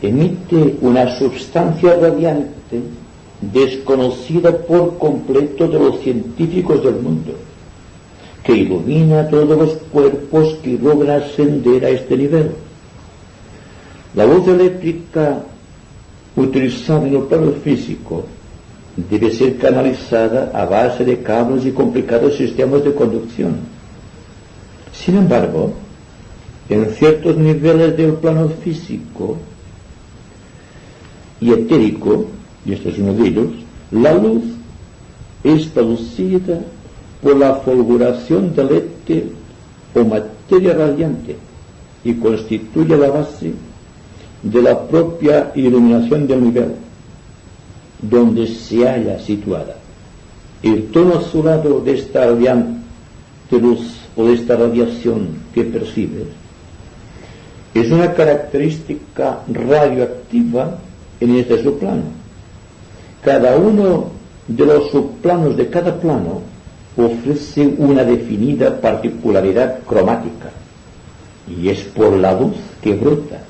emite una sustancia radiante desconocida por completo de los científicos del mundo, que ilumina todos los cuerpos que logran ascender a este nivel. La luz eléctrica utilizada en el plano físico debe ser canalizada a base de cables y complicados sistemas de conducción. Sin embargo, en ciertos niveles del plano físico y etérico, y este es uno de ellos, la luz es producida por la fulguración del éter o materia radiante y constituye la base de la propia iluminación del nivel donde se halla situada. El tono azulado de esta radiante luz o de esta radiación que percibes es una característica radioactiva en este subplano. Cada uno de los subplanos de cada plano ofrece una definida particularidad cromática, y es por la luz que brota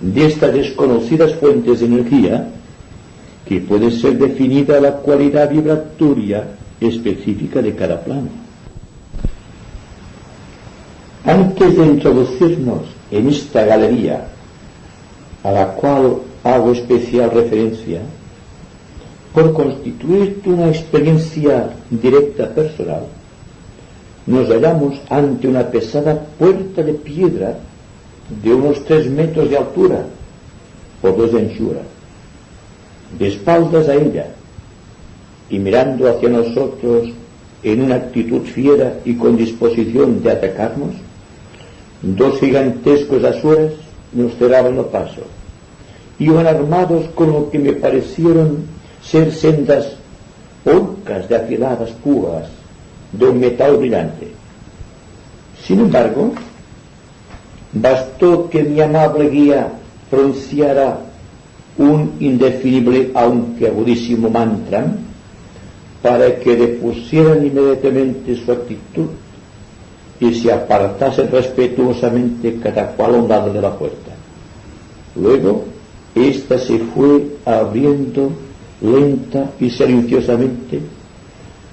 de estas desconocidas fuentes de energía que puede ser definida la cualidad vibratoria específica de cada plano. Antes de introducirnos en esta galería, a la cual hago especial referencia, por constituir una experiencia directa personal, nos hallamos ante una pesada puerta de piedra de unos 3 metros de altura por 2 de anchura. De espaldas a ella y mirando hacia nosotros en una actitud fiera y con disposición de atacarnos, 2 gigantescos asuras nos cerraban el paso. Iban armados con lo que me parecieron ser sendas horcas de afiladas púas de un metal brillante. Sin embargo, bastó que mi amable guía pronunciara un indefinible aunque agudísimo mantra para que depusieran inmediatamente su actitud y se apartasen respetuosamente cada cual a un lado de la puerta. Luego, ésta se fue abriendo lenta y silenciosamente,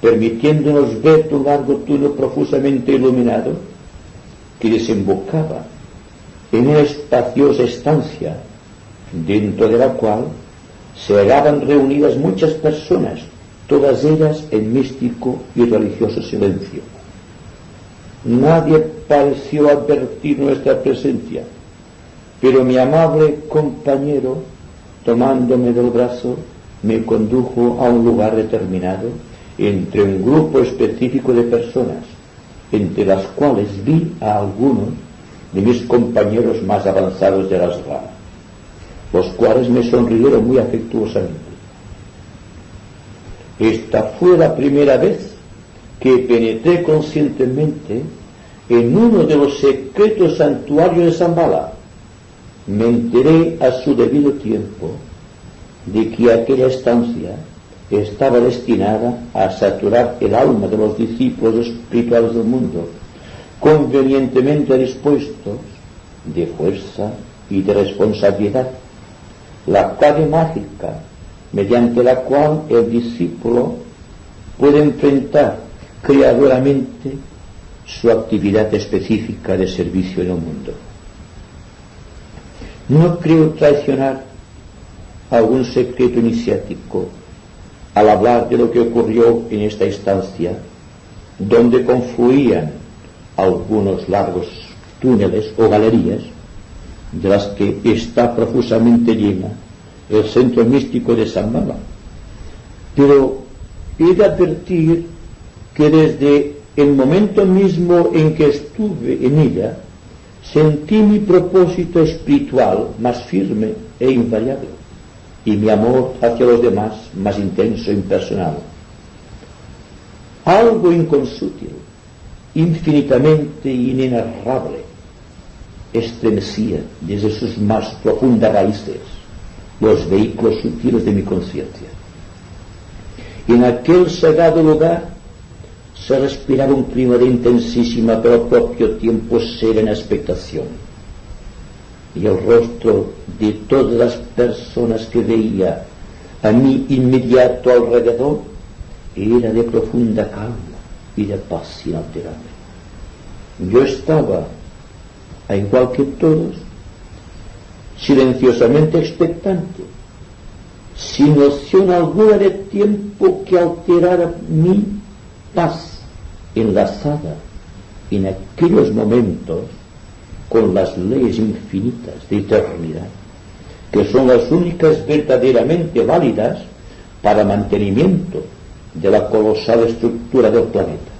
permitiéndonos ver un largo túnel profusamente iluminado que desembocaba en una espaciosa estancia, dentro de la cual se hallaban reunidas muchas personas, todas ellas en místico y religioso silencio. Nadie pareció advertir nuestra presencia, pero mi amable compañero, tomándome del brazo, me condujo a un lugar determinado entre un grupo específico de personas, entre las cuales vi a algunos de mis compañeros más avanzados de las ramas, los cuales me sonrieron muy afectuosamente. Esta fue la primera vez que penetré conscientemente en uno de los secretos santuarios de Shambhala. Me enteré a su debido tiempo de que aquella estancia estaba destinada a saturar el alma de los discípulos espirituales del mundo, convenientemente dispuestos de fuerza y de responsabilidad, la clave mágica mediante la cual el discípulo puede enfrentar creadoramente su actividad específica de servicio en el mundo. No creo traicionar algún secreto iniciático al hablar de lo que ocurrió en esta instancia, donde confluían algunos largos túneles o galerías, de las que está profusamente llena el centro místico de Shambhala. Pero he de advertir que desde el momento mismo en que estuve en ella, sentí mi propósito espiritual más firme e invariable, y mi amor hacia los demás más intenso e impersonal. Algo inconsútil, infinitamente inenarrable, estremecía desde sus más profundas raíces los vehículos sutiles de mi conciencia. En aquel sagrado lugar se respiraba un clima de intensísima pero al propio tiempo serena expectación, y el rostro de todas las personas que veía a mi inmediato alrededor era de profunda calma y de paz inalterable. Yo estaba, a igual que todos, silenciosamente expectante, sin noción alguna de tiempo que alterara mi paz, enlazada en aquellos momentos con las leyes infinitas de eternidad, que son las únicas verdaderamente válidas para mantenimiento de la colosal estructura del planeta.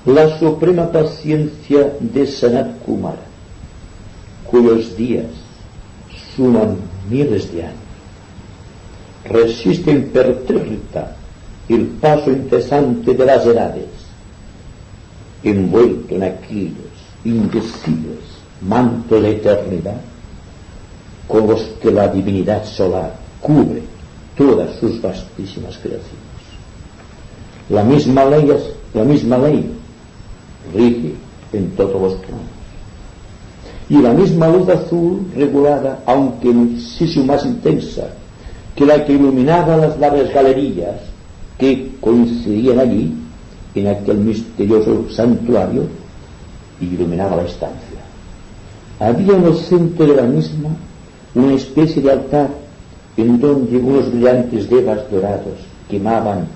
La suprema paciencia de Sanat Kumara, cuyos días suman miles de años, resiste impertérrita el paso incesante de las edades, envuelto en aquellos indecibles mantos de eternidad con los que la divinidad solar cubre todas sus vastísimas creaciones. La misma ley rige en todos los planos, y la misma luz azul regulada, aunque muchísimo más intensa que la que iluminaba las largas galerías que coincidían allí en aquel misterioso santuario, iluminaba la estancia. Había en el centro de la misma una especie de altar en donde unos brillantes devas dorados quemaban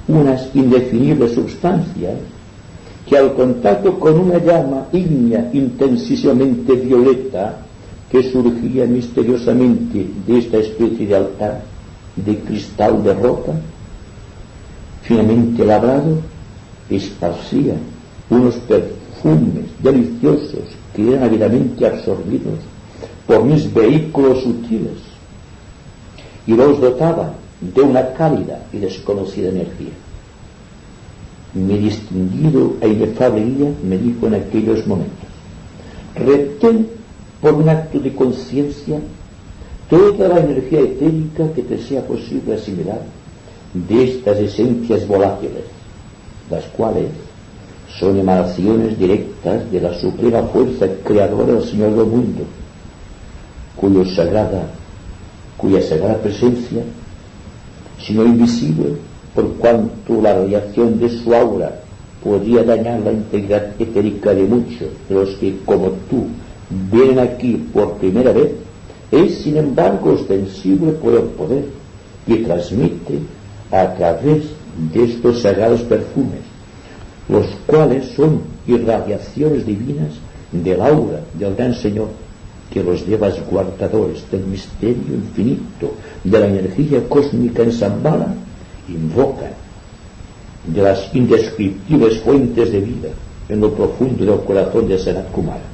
unas indefinibles sustancias que, al contacto con una llama ígnea intensísimamente violeta que surgía misteriosamente de esta especie de altar de cristal de roca finamente labrado, esparcían unos perfumes deliciosos que eran ávidamente absorbidos por mis vehículos sutiles y los dotaban de una cálida y desconocida energía. Mi distinguido e inefable guía me dijo en aquellos momentos: retén por un acto de conciencia toda la energía etérica que te sea posible asimilar de estas esencias volátiles, las cuales son emanaciones directas de la suprema fuerza creadora del Señor del mundo, cuya sagrada presencia, si no invisible, por cuanto la radiación de su aura podría dañar la integridad etérica de muchos de los que, como tú, vienen aquí por primera vez, es sin embargo ostensible por el poder que transmite a través de estos sagrados perfumes, los cuales son irradiaciones divinas del aura del Gran Señor, que los devas guardadores del misterio infinito de la energía cósmica en Shambhala invocan de las indescriptibles fuentes de vida en lo profundo del corazón de Sanat Kumara.